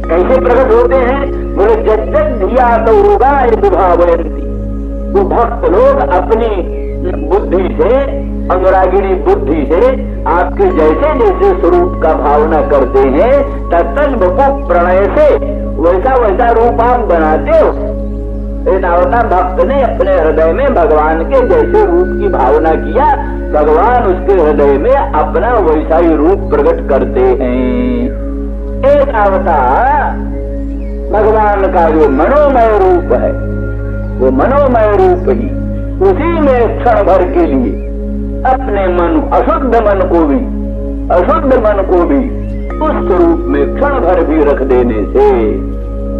कैसे प्रकट होते हैं? बोले जज्जत धिया तो उर्गाय विभावयंती। वो भक्त लोग अपनी बुद्धि से अनुरागिणी बुद्धि से आपके जैसे जैसे स्वरूप का भावना करते हैं तत्तद बपु प्रणय से वैसा वैसा रूप आप बनाते हो। नावता भक्त ने अपने हृदय में भगवान के जैसे रूप की भावना किया, भगवान उसके हृदय में अपना वैसा ही रूप प्रकट करते हैं। नावता भगवान का जो मनोमय रूप है, वो मनोमय रूप ही उसी में क्षण भर के लिए अपने मन, अशुद्ध मन को भी उस रूप में क्षण भर भी रख देने से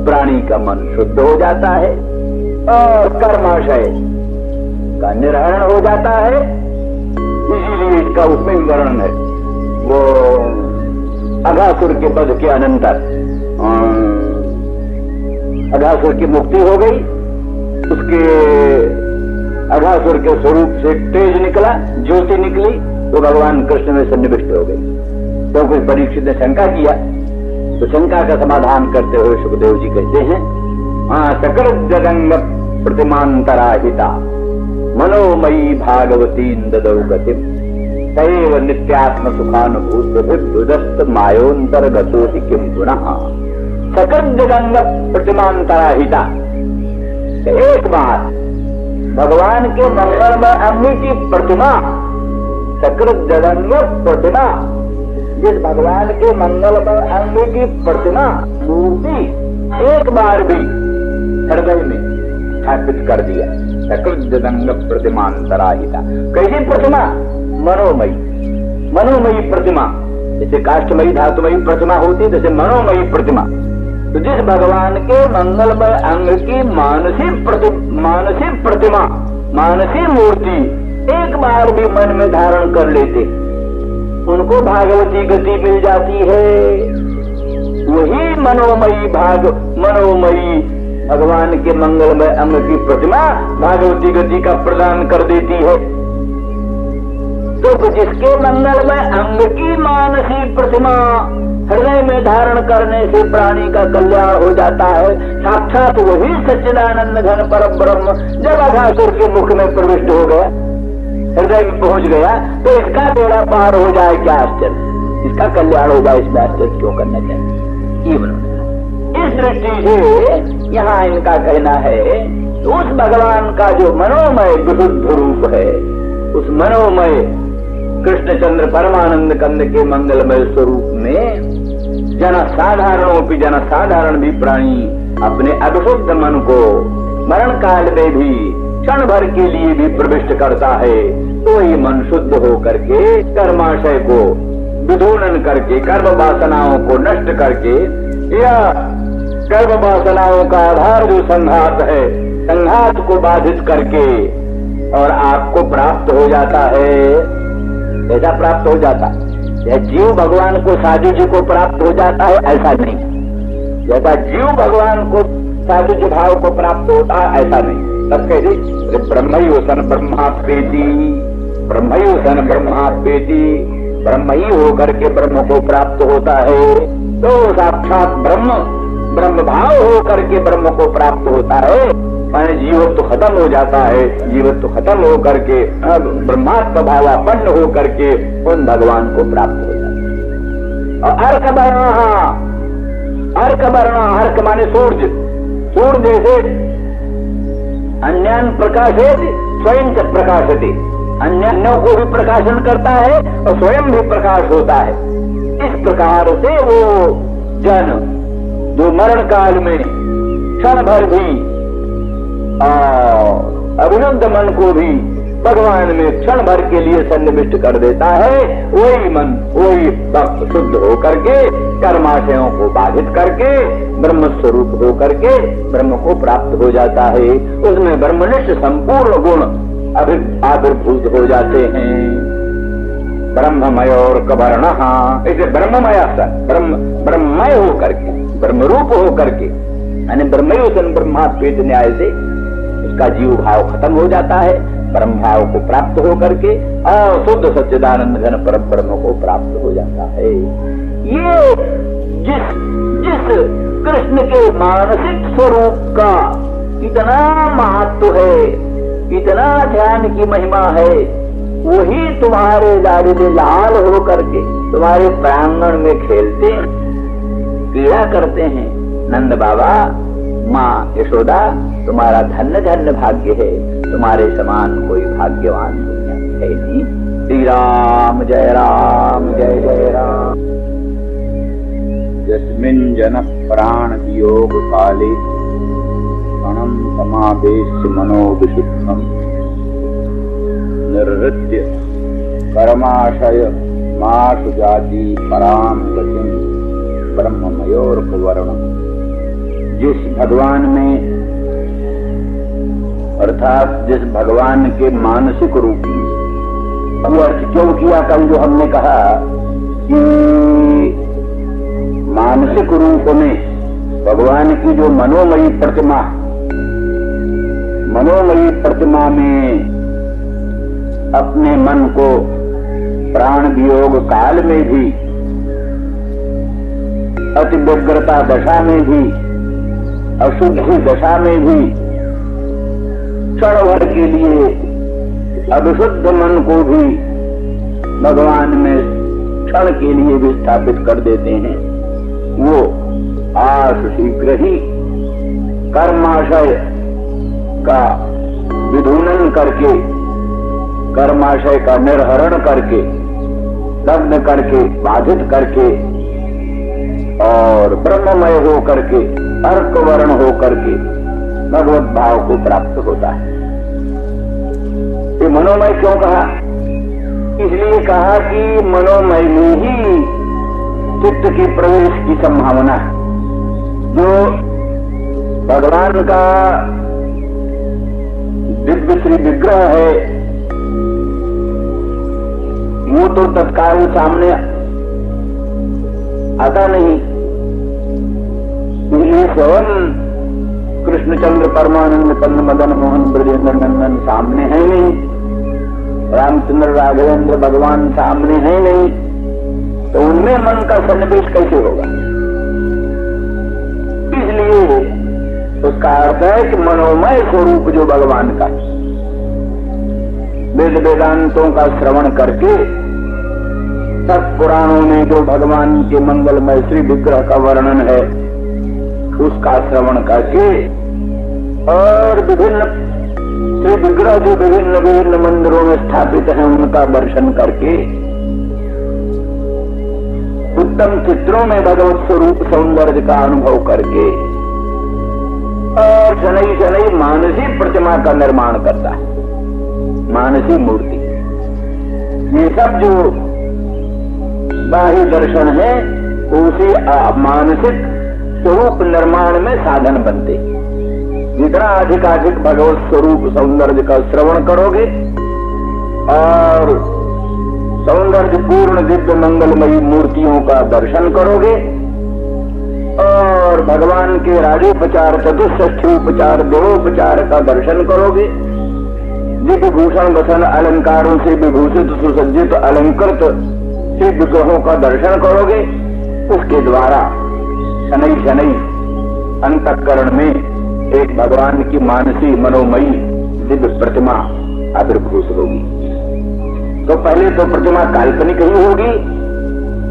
प्राणी का मन शुद्ध हो जाता है और कर्माशय का निर्हरण हो जाता है। इसीलिए इसका उसमें वर्णन है, वो अघासुर के वध के अनंतर अघासुर की मुक्ति हो गई, उसके अघासुर के स्वरूप से तेज निकला, ज्योति निकली, तो भगवान कृष्ण में सन्निविष्ट हो गई। तो कोई परीक्षित ने शंका किया, तो शंका का समाधान करते हुए सुखदेव जी कहते हैं, सकल जगंग प्रतिमांतराहिता मनोमयी भागवती ददौ गतिम तैव नित्यात्म सुखानुभूत मायोंतर्गतोहि किम पुनः। सकल जगंग प्रतिमांतराहिता, एक बार भगवान के मंगलमय अंग की प्रतिमा, सकृत जगंग प्रतिमा, जिस भगवान के मंगलमय अंग की प्रतिमा मूर्ति एक बार भी हृदय में स्थापित कर दिया। सकृत जगंग प्रतिमांतराहिता, कैसी प्रतिमा? मनोमयी प्रतिमा। जैसे काष्ठमयी धातुमयी प्रतिमा होती, जैसे मनोमयी प्रतिमा। तो जिस भगवान के मंगलमय अंग की मानसिक प्रतिमा, मानसिक मूर्ति एक बार भी मन में धारण कर लेते, उनको भागवती गति मिल जाती है। वही मनोमयी भगवान के मंगलमय अंग की प्रतिमा भागवती गति का प्रदान कर देती है। तो जिसके मंगलमय अंग की मानसिक प्रतिमा हृदय में धारण करने से प्राणी का कल्याण हो जाता है। साक्षात वही सच्चिदानंद घन पर ब्रह्म जब अघासुर के मुख में प्रविष्ट हो गया, हृदय में पहुंच गया, तो इसका बेड़ा पार हो जाए, क्या आश्चर्य, इसका कल्याण हो जाए, इसमें आश्चर्य क्यों करना चाहिए। ये बनना इस दृष्टि से यहाँ इनका कहना है, उस भगवान का जो मनोमय विशुद्ध रूप है, उस मनोमय कृष्णचंद्र परमानंद कंद के मंगलमय स्वरूप में जनसाधारण भी प्राणी अपने अविशुद्ध मन को मरण काल में भी क्षण भर के लिए भी प्रविष्ट करता है। तो ही मन शुद्ध हो करके कर्माशय को विधूलन करके, कर्म वासनाओं को नष्ट करके, या कर्म वासनाओं का आधार जो संघात है, संघात को बाधित करके और आपको प्राप्त हो जाता है। ऐसा प्राप्त हो जाता है, यह जीव भगवान को साधुज्य को प्राप्त हो जाता है, ऐसा नहीं। जैसा जीव भगवान को साधुज्य भाव को प्राप्त होता है, ऐसा नहीं। तब कहते ब्रह्मयोसन ब्रह्मापेति, ब्रह्मयोसन ब्रह्मापेति, ब्रह्म ही होकर के ब्रह्म को प्राप्त होता है। तो साक्षात ब्रह्म भाव होकर के ब्रह्म को प्राप्त होता है। माने जीवत्व तो खत्म हो जाता है, जीवत्व तो खत्म हो करके ब्रह्मात्म भावापन्न हो करके उन भगवान को प्राप्त हो जाता है। और अर्क वर्ण, अर्क माने सूर्य, सूर्य जैसे अन्यान प्रकाशित स्वयं च प्रकाशते, अन्यों को भी प्रकाशन करता है और स्वयं भी प्रकाश होता है। इस प्रकार से वो जन जो मरण काल में क्षण भर भी अविरुद्ध मन को भी भगवान में क्षण भर के लिए सन्निविष्ट कर देता है, वही मन, वही भक्त शुद्ध होकर के कर्माशयों को बाधित करके ब्रह्म स्वरूप होकर के ब्रह्म को प्राप्त हो जाता है। उसमें ब्रह्मनिष्ठ संपूर्ण गुण आविर्भूत हो जाते हैं। ब्रह्ममय और कवर्ण, इसे ब्रह्ममय होकर के, ब्रह्मरूप होकर के, यानी ब्रह्मयोसन ब्रह्मापेत न्याय से उसका जीव भाव खत्म हो जाता है, ब्रह्म भाव को प्राप्त हो करके और शुद्ध सच्चिदानंद घन पर ब्रह्म को प्राप्त हो जाता है। ये जिस कृष्ण के मानसिक स्वरूप का इतना महत्व है, इतना ध्यान की महिमा है, वही तुम्हारे लाडले लाल हो करके तुम्हारे प्रांगण में खेलते क्रीड़ा करते हैं। नंद बाबा, माँ यशोदा, तुम्हारा धन्य धन्य भाग्य है, तुम्हारे समान कोई भाग्यवान दुनिया में है नहीं। श्री राम जय जय राम। यस्मिन् जनः प्राण वियोग काले क्षणं समावेश्य मनो विशुद्धं निर्वृत्य कर्माशय माशु जाति पराम गतिं ब्रह्ममयोर्पवर्णम्। जिस भगवान में अर्थात जिस भगवान के मानसिक रूप में, वो अर्थ क्यों किया कल जो हमने कहा कि मानसिक रूप में भगवान की जो मनोमयी प्रतिमा में अपने मन को प्राण वियोग काल में भी, अति व्यग्रता दशा में भी, अशुद्धि दशा में भी क्षण भर के लिए अविशुद्ध मन को भी भगवान में क्षण के लिए भी स्थापित कर देते हैं। वो आश शीघ्र ही कर्माशय का विधूनन करके, कर्माशय का निर्हरण करके, दग्ध करके, बाधित करके और ब्रह्ममय हो करके, अर्क वर्ण हो करके भगवत भाव को प्राप्त होता है। ये मनोमय क्यों कहा? इसलिए कहा कि मनोमय में ही चित्त की प्रवेश की संभावना है। जो भगवान का दिव्य श्री विग्रह है, वो तो तत्काल सामने आता नहीं। इसलिए स्वयं कृष्णचंद्र परमानंद कंद मदन मोहन ब्रजेंद्र नंदन सामने है नहीं, रामचंद्र राघवेंद्र भगवान सामने है नहीं, तो उनमें मन का सन्निवेश कैसे होगा? इसलिए उसका अर्थ है कि मनोमय स्वरूप जो भगवान का, वेद वेदांतों का श्रवण करके, सब पुराणों में जो भगवान के मंगलमय श्री विग्रह का वर्णन है उसका श्रवण करके, और विभिन्न श्री विग्रह जो विभिन्न विभिन्न मंदिरों में स्थापित हैं उनका दर्शन करके, उत्तम चित्रों में भगवत स्वरूप सौंदर्य का अनुभव करके, और शनै शनै मानसी प्रतिमा का निर्माण करता है, मानसी मूर्ति। ये सब जो बाह्य दर्शन है उसी मानसिक स्वरूप निर्माण में साधन बनते। जितना अधिकाधिक भगवत स्वरूप सौंदर्य का श्रवण करोगे और सौंदर्य पूर्ण दिव्य मंगलमयी मूर्तियों का दर्शन करोगे और भगवान के राजोपचार, चतुष्षष्ठी उपचार, देवोपचार का दर्शन करोगे, दिव्य भूषण वसन अलंकारों से विभूषित सुसज्जित अलंकृत श्री विग्रहों का दर्शन करोगे, उसके द्वारा शनै शनै अंतःकरण में एक भगवान की मानसी मनोमयी दिव्य प्रतिमा आविर्भूत होगी। तो पहले तो प्रतिमा काल्पनिक ही होगी,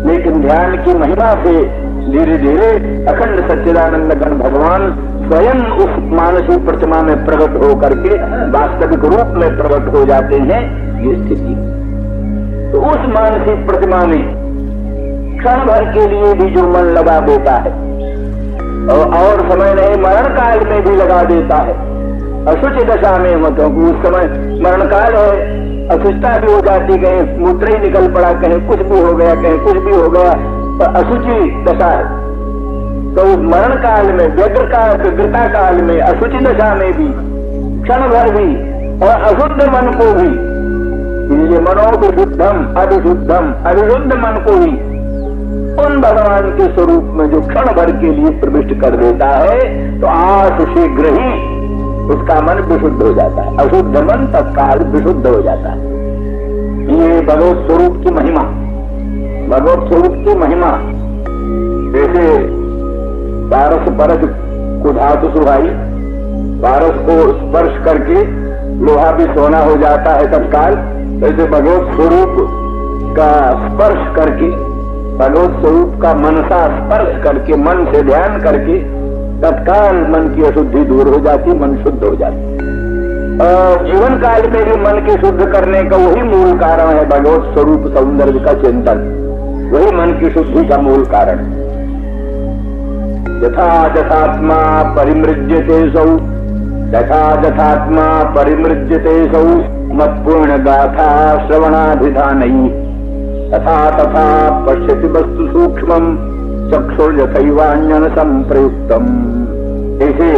लेकिन ध्यान की महिमा से धीरे धीरे अखंड सच्चिदानंद घन भगवान स्वयं उस मानसी प्रतिमा में प्रकट हो करके वास्तविक रूप में प्रकट हो जाते हैं। ये स्थिति, तो उस मानसी प्रतिमा में क्षण भर के लिए भी जो मन लगा देता है और समय नहीं मरण काल में भी लगा देता है, अशुचि दशा में हो, क्योंकि उस समय मरण काल है, अशुचता भी हो जाती, कहीं मूत्र ही निकल पड़ा, कहीं कुछ भी हो गया, कहीं कुछ भी हो गया, तो अशुचि दशा है। तो उस मरण काल में, व्यग्रता काल में, अशुचि दशा में भी, क्षण भर भी और अशुद्ध मन को भी, इसलिए मनोविशुद्धम अविशुद्धम, अविशुद्ध मन को ही उन भगवान के स्वरूप में जो क्षण भर के लिए प्रविष्ट कर देता है, तो आस शीघ्र ही उसका मन विशुद्ध हो जाता है। अशुद्ध मन तत्काल विशुद्ध हो जाता है। ये भगवत स्वरूप की महिमा, भगवत स्वरूप की महिमा। जैसे पारस परस को धातु सुहाई, पारस को स्पर्श करके लोहा भी सोना हो जाता है तत्काल, ऐसे भगवत स्वरूप का स्पर्श करके, भगवत स्वरूप का मनसा स्पर्श करके, मन से ध्यान करके तत्काल मन की अशुद्धि दूर हो जाती, मन शुद्ध हो जाती। जीवन काल में भी मन के शुद्ध करने का वही मूल कारण है भगवत स्वरूप सौंदर्य का चिंतन, वही मन की शुद्धि का मूल कारण है। यथा यथात्मा परिमृज्यते सौ, यथा यथात्मा परिमृज्यते सौ मत्पूर्ण गाथा श्रवणाधिधानैः, तथा तथा पश्यति वस्तु सूक्ष्मम् चक्षुर्यथैवान्यन संप्रयुक्तम। ऐसे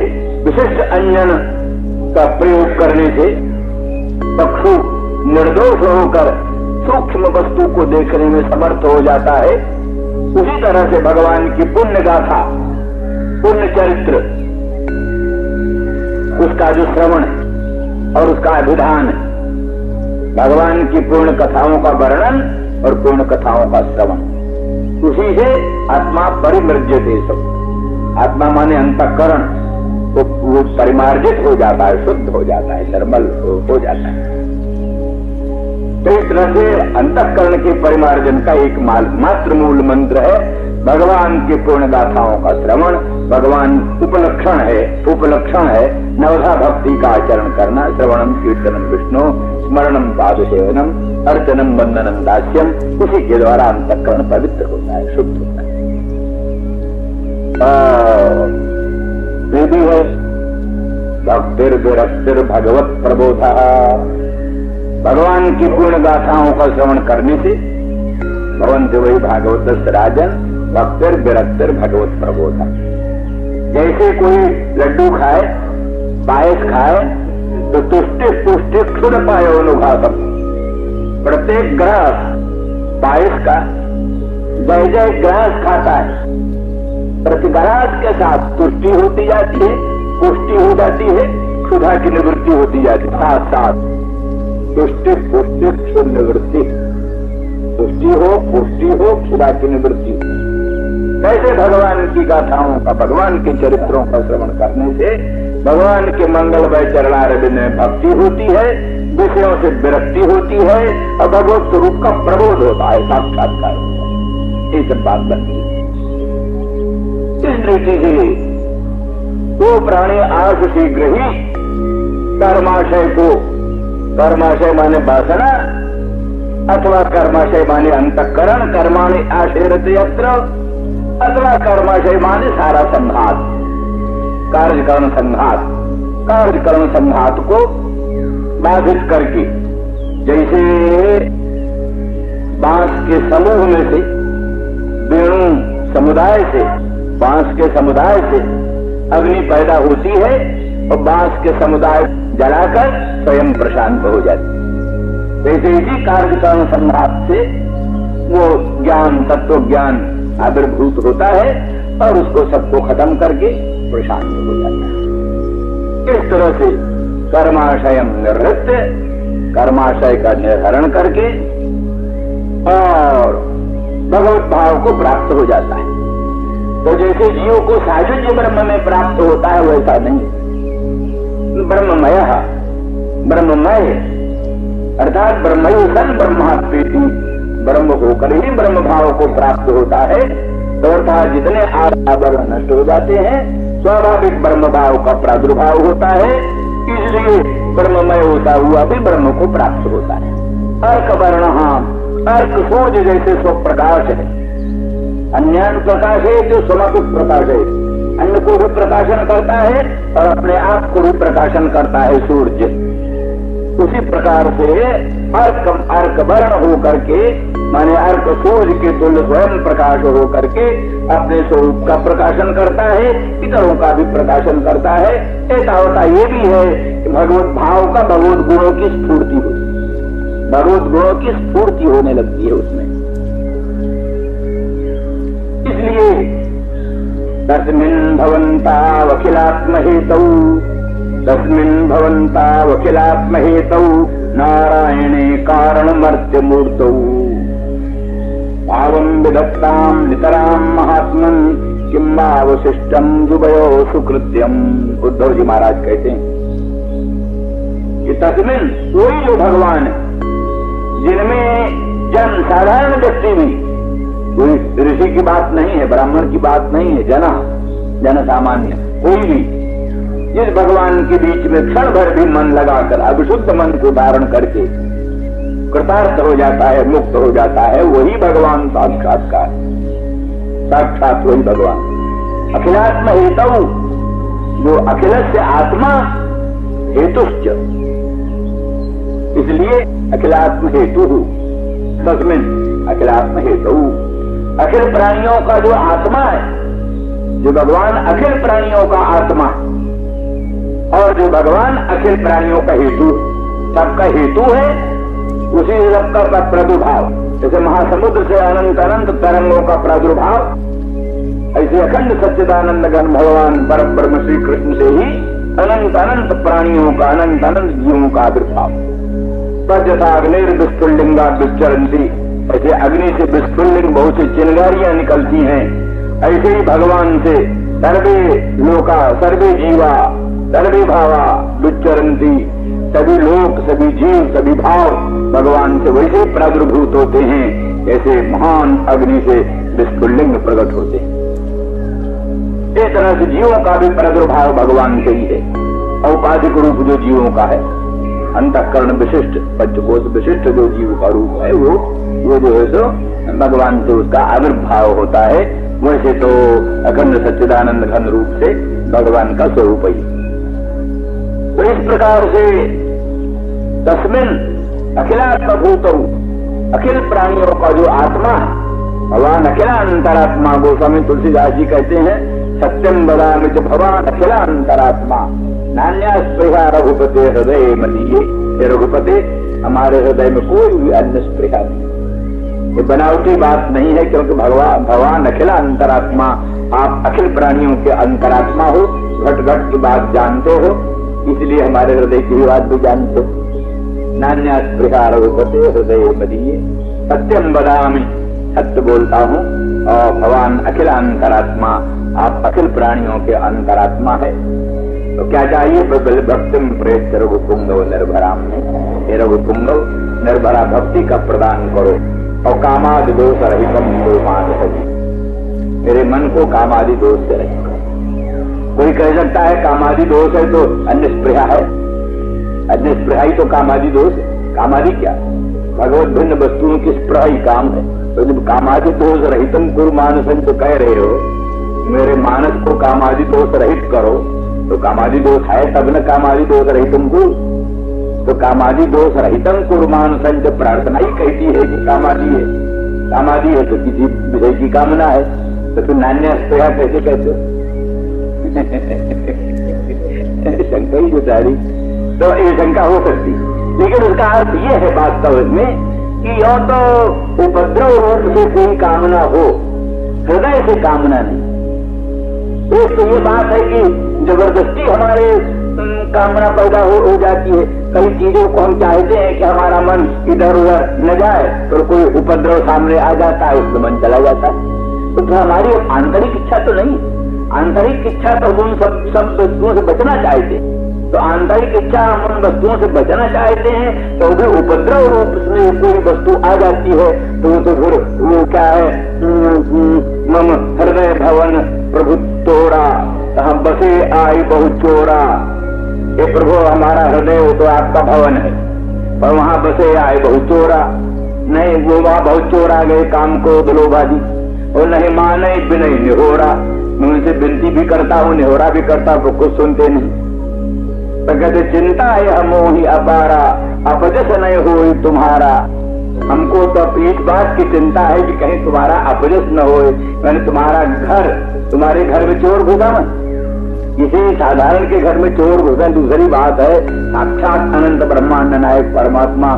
विशिष्ट अन्यन का प्रयोग करने से चक्षु निर्दोष होकर सूक्ष्म वस्तु को देखने में समर्थ हो जाता है। उसी तरह से भगवान की पुण्य गाथा, पुण्य चरित्र, उसका जो श्रवण और उसका अभिधान, भगवान की पूर्ण कथाओं का वर्णन और पूर्ण कथाओं का श्रवण, उसी से आत्मा परिमृज्यते सौ। आत्मा माने अंतःकरण, वो परिमार्जित हो जाता है, शुद्ध हो जाता है, निर्मल हो जाता है। तो इस तरह से अंतःकरण के परिमार्जन का एक मात्र मूल मंत्र है भगवान की पूर्ण गाथाओं का श्रवण। भगवान उपलक्षण है नवधा भक्ति का आचरण करना। श्रवणम कीर्तनम विष्णु, स्मरणम पाद सेवनम, अर्चनम वंदनम दास्यम। उसी के द्वारा अंतःकरण पवित्र होता है, शुद्ध होता है। है भक्तिर विरक्तिर भगवत प्रबोधा। भगवान की पूर्ण गाथाओं का श्रवण करने से भवन्ति वही भागवत राजन भक्तिर विरक्तिर भगवत प्रबोधा। जैसे कोई लड्डू खाए, पायस खाए तो तुष्टि पुष्टि क्षुद पाए अनुघातम। प्रत्येक ग्रास पायस का जय जय ग्रास खाता है, प्रतिग्रास के साथ तुष्टि होती जाती है, पुष्टि हो जाती है, क्षुधा की निवृत्ति होती जाती है। साथ साथ तुष्टि पुष्टि क्षुद निवृत्ति, तुष्टि हो पुष्टि हो क्षुधा की निवृत्ति। कैसे भगवान की गाथाओं का, भगवान के चरित्रों का श्रवण करने से भगवान के मंगलमय चरणारविंद में भक्ति होती है, विषयों से विरक्ति होती है और भगवत स्वरूप का प्रबोध होता है, साक्षात्कार होता है। ये सब बात बनती है। इस दृष्टि से वो प्राणी आश शीघ्र ही कर्माशय को, कर्माशय माने वासना अथवा कर्माशय माने अंतःकरण, कर्माणि आशेरते यत्र, अथवा कर्माशय माने सारा संघात, कार्यकरण संघात, कार्यकरण संघात को बाधित करके, जैसे बांस के समूह में से, वेणु समुदाय से, बांस के समुदाय से अग्नि पैदा होती है और बांस के समुदाय जलाकर स्वयं प्रशांत हो जाती है। वैसे इसी कार्यकरण संघात से वो ज्ञान, तत्व ज्ञान आविर्भूत होता है और उसको सबको खत्म करके प्रशांत हो जाता है। इस तरह से कर्माशयम निर्वृत्य, कर्माशय का निर्हरण करके और भगवत भाव को प्राप्त हो जाता है। तो जैसे जीव को सायुज्य ब्रह्म में प्राप्त होता है वैसा नहीं, ब्रह्ममय, ब्रह्ममय अर्थात ब्रह्मयो सन ब्रह्मात्मेति, ब्रह्म होकर ही ब्रह्म भाव को प्राप्त होता है। तो अर्थात जितने आवरण नष्ट हो जाते हैं, स्वाभाविक ब्रह्म भाव का प्रादुर्भाव होता है, इसलिए ब्रह्ममय होता हुआ भी ब्रह्म को प्राप्त होता है। अर्क वर्ण, अर्क सूर्य जैसे स्वप्रकाश है, अन्यान प्रकाश है जो समापित प्रकाश है, अन्य को भी प्रकाशन करता है और अपने आप को भी प्रकाशन करता है सूर्य। उसी प्रकार से अर्क वर्ण हो करके, माने अर्क सूर्य के तुल्य स्वयं प्रकाश हो करके अपने स्वरूप का प्रकाशन करता है, इतरों का भी प्रकाशन करता है। ऐसा होता ये भी है कि भगवत भाव का भगवत गुणों की स्फूर्ति होती है, भगवत गुणों की स्फूर्ति होने लगती है उसमें। इसलिए तस्मिन् भवन्तावखिलात्महेतौ, तस्मिन् भवन्तावखिलात्महेतौ नारायणे कारणमर्त्यमूर्तौ भावं विधत्तां नितरां महात्मन् किं वावशिष्टं जुभयो सुकृत्यम्। उद्धव जी महाराज कहते हैं कि तस्मिन्, वही जो भगवान है, जिनमें जन साधारण व्यक्ति भी, कोई ऋषि की बात नहीं है, ब्राह्मण की बात नहीं है, जन सामान्य कोई भी जिस भगवान के बीच में क्षण भर भी मन लगाकर अविशुद्ध मन को धारण करके कृतार्थ हो जाता है, मुक्त हो जाता है, वही भगवान साक्षात्कार, साक्षात वही भगवान। अखिलात्म हेतु, जो अखिलस्य आत्मा हेतुश्च, इसलिए अखिलात्म हेतु, तस्मिन् अखिलात्म हेतु, अखिल प्राणियों का जो आत्मा है, जो भगवान अखिल प्राणियों का आत्मा और जो भगवान अखिल प्राणियों का हेतु, सबका हेतु है, उसी सबका प्रादुर्भाव, जैसे महासमुद्र से अनंत अनंत तरंगों का प्रादुर्भाव, ऐसे अखंड सच्चिदानंद घन भगवान परम ब्रह्म श्री कृष्ण से ही अनंत अनंत प्राणियों का, अनंत अनंत जीवों का आविर्भाव। तथा अग्निर विस्फुलिंगा विचरंती, ऐसे अग्नि से विस्फुलिंग बहुत सी चिंगारियां निकलती हैं, ऐसे ही भगवान से सर्वे लोका सर्वे जीवा सर्वे भावा विचरंती, सभी लोक सभी जीव सभी भाव भगवान से वैसे प्रादुर्भूत होते हैं जैसे महान अग्नि से विस्फुलिंग प्रकट होते हैं। इस तरह से जीवों का भी प्रादुर्भाव भगवान से ही है। औपाधिक रूप जो जीवों का है, अंतःकरण विशिष्ट पंचकोश विशिष्ट जो जीव का रूप है, वो जो है सो भगवान से उसका आविर्भाव होता है। वैसे तो अखंड सच्चिदानंद घन रूप से भगवान का स्वरूप ही। तो इस प्रकार से तस्मिन् अखिलात्म भूतौ, अखिल प्राणियों का जो आत्मा है भगवान अखिलांतरात्मा, गोस्वामी तुलसीदास जी कहते हैं सत्यम वदामि च भगवान अखिलांतरात्मा नान्या स्पृहा रघुपते हृदय मदीये। हे रघुपते, हमारे हृदय में कोई भी अन्य स्पृहा नहीं। ये बनावटी बात नहीं है, क्योंकि भगवान अखिलांतरात्मा, आप अखिल प्राणियों के अंतरात्मा हो, घट घट की बात जानते हो, इसलिए हमारे हृदय की बात भी जानते हो। नान्या स्पृहा रघुपते हृदय मदीये, सत्यम वदामि, सत्य बोलता हूँ, और भगवान अखिलांतरात्मा, आप अखिल प्राणियों के अंतरात्मा है। तो क्या चाहिए? भक्तिम प्रेत रघुपुंगव निर्भराम, हे रघुपुंगव निर्भरा भक्ति का प्रदान करो, और कामादि दोष रहितम मान सके, मेरे मन को कामादि दोष से रहित करो। कोई कह सकता है कामादि दोष है तो अन्य स्पृहा है, अन्य स्पृहा ही तो कामादि दोष है। कामादि क्या? भगवत भिन्न वस्तुओं की स्पृहा ही काम है। तो जब कामादि दोष रहितम कुरु मानसं तो कह रहे हो, मेरे मानस को कामादि दोष रहित करो, तो कामादि दोष है तब न कामादि दोष रहितम कुरु। तो कामादि दोष रहितम कुरु मानसं जो प्रार्थना ही कहती है कि कामादि है, कामादि है तो किसी विषय की कामना है, तो फिर नान्य स्पृहा कैसे कहते हो? शंका ही गुजारी, तो ये शंका हो सकती, लेकिन उसका अर्थ ये है वास्तव में कि यो तो उपद्रव रूप से कोई कामना हो, हृदय से कामना नहीं। एक तो ये बात है कि जबरदस्ती हमारे कामना पैदा हो जाती है। कई चीजों को हम चाहते हैं कि हमारा मन इधर उधर न जाए, तो कोई उपद्रव सामने आ जाता है, उसमें मन चला जाता है। तो हमारी आंतरिक इच्छा तो नहीं, आंतरिक इच्छा तो उन सब वस्तुओं से बचना चाहते हैं। तो आंतरिक इच्छा हम उन वस्तुओं से बचना चाहते हैं, तो भी उपद्रव रूप में कोई वस्तु आ जाती है, तो फिर वो क्या है, मम हृदय भवन प्रभु तोड़ा, हम बसे आई बहु चोरा। ये प्रभु हमारा हृदय हो तो आपका भवन है, पर वहां बसे आए बहु चोरा। नहीं, वो वहां बहुत चोर आ गए, काम को लोभादी, और नहीं माने बिनय निहोरा। मैं उनसे विनती भी करता हूँ, निहोरा भी करता हूँ, कुछ सुनते नहीं। तो कहते चिंता है मोहि अपारा, अपजस नहीं हो तुम्हारा। हमको तो इस बात की चिंता है कि कहीं तुम्हारा अपजस न हो, मैंने तुम्हारा घर, तुम्हारे घर में चोर घुसा मत। किसी साधारण के घर में चोर घुसा दूसरी बात है, साक्षात अनंत ब्रह्मांड नायक परमात्मा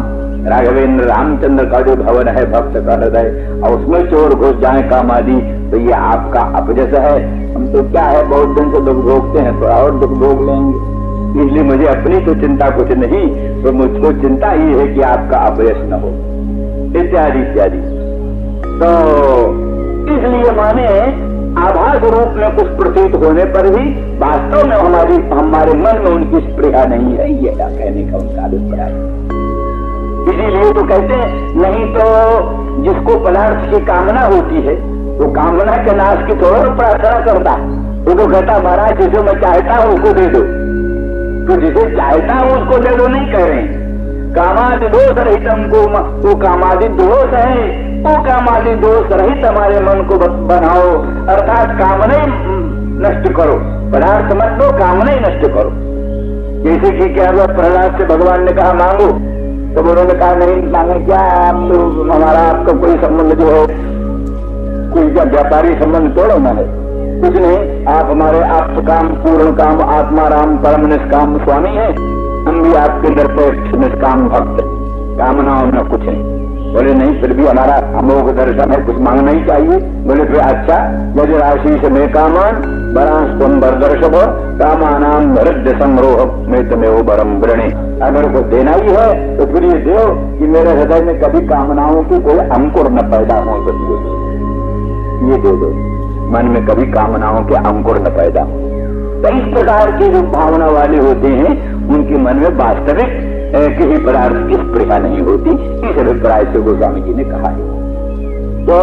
राघवेंद्र रामचंद्र का जो भवन है भक्त का हृदय, और उसमें चोर घुस जाए कामादि, तो ये आपका अपजस है। हम तो क्या है, बहुत दिन से दुख भोगते हैं, थोड़ा और दुख भोग लेंगे, इसलिए मुझे अपनी तो चिंता कुछ नहीं, तो मुझको चिंता ये है कि आपका अपयश न हो, इत्यादि इत्यादि। तो इसलिए माने आभास रूप में कुछ प्रतीत होने पर भी वास्तव में हमारे मन में उनकी स्पृहा नहीं है, ये कहने का उनका अभिप्राय। इसीलिए तो कहते हैं, नहीं तो जिसको पदार्थ की कामना होती है वो कामना के नाश की थोड़ा प्रार्थना करता, वो तो कहता महाराज जिसे मैं चाहता हूं उसको दे दो। तो जिसे चाहता हूं उसको दे दो नहीं कह रहे हैं। कामादि दोष रहित हमको, वो कामादि दोष है, वो कामादि दोष रहित हमारे मन को बनाओ, अर्थात कामना ही नष्ट करो, पदार्थ मत दो, कामना ही नष्ट करो। जैसे कि क्या हुआ, प्रहलाद से भगवान ने कहा मांगो, तो उन्होंने कहा नहीं मांगे क्या, हमारा आपका कोई संबंध जो है कोई क्या व्यापारी संबंध तोड़ो ना है, कुछ नहीं, आप हमारे आप काम पूर्ण काम आत्मा राम परम निष्काम स्वामी है, हम भी आपके निरपेक्ष निष्काम भक्त, कामनाओं में कुछ नहीं। बोले नहीं फिर भी हमारा अमोघ दर्शन है, कुछ मांगना ही चाहिए। बोले फिर अच्छा, यदि राशि से मैं कामान बरांस तुम बरदर्शभ कामानाम हृदय संग्रोह में तुम्हें वो बरम वृणे, अगर को देना ही है तो फिर ये दो कि मेरे हृदय में कभी कामनाओं की कोई अंकुर न पैदा हो, ये दे दो, मन में कभी कामनाओं के अंकुर न पैदा हो। तो इस प्रकार की जो भावना वाले होते हैं उनके मन में वास्तविक किसी पदार्थ की स्पृहा नहीं होती, इस अभिप्राय से गोस्वामी जी ने कहा है। तो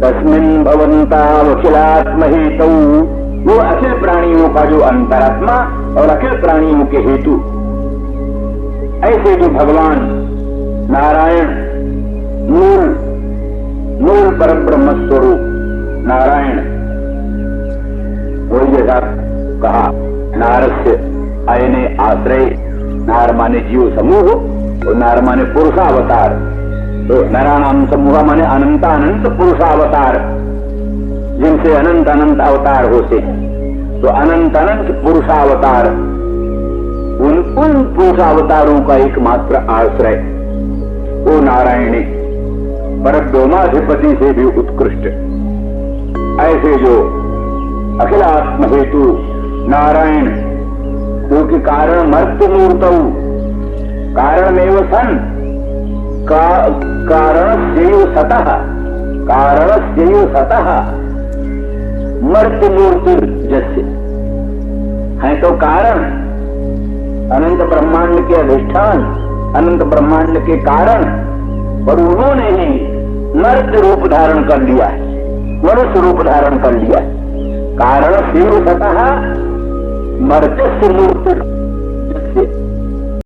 तस्मिन् भवन्तावखिलात्म हेतु, वो अखिल प्राणियों का जो अंतरात्मा और अखिल प्राणियों के हेतु, ऐसे जो भगवान नारायण मूल पर ब्रह्म स्वरूप नारायण, वही जैसा कहा नारस्य अयने आश्रय, नार माने जीव समूह और नार माने पुरुषावतार, तो नारायण समूह माने अनंत अनंत पुरुषावतार, जिनसे अनंत अनंत अवतार होते हैं। तो अनंत अनंत पुरुषावतार, उन पुरुषावतारों का एकमात्र आश्रय वो नारायण, परब्रह्माधिपति से भी उत्कृष्ट, ऐसे जो अखिलात्म हेतु नारायण, क्योंकि कारण मर्त्य मूर्त कारण में सन कारण सतः मर्त्य मूर्ति जैसे है, तो कारण अनंत ब्रह्मांड के अधिष्ठान, अनंत ब्रह्मांड के कारण, और उन्होंने ही मर्त्य रूप धारण कर लिया है, मनुष्य रूप धारण कर लिया है। कारण शिव सतः मर्त्य मूर्ति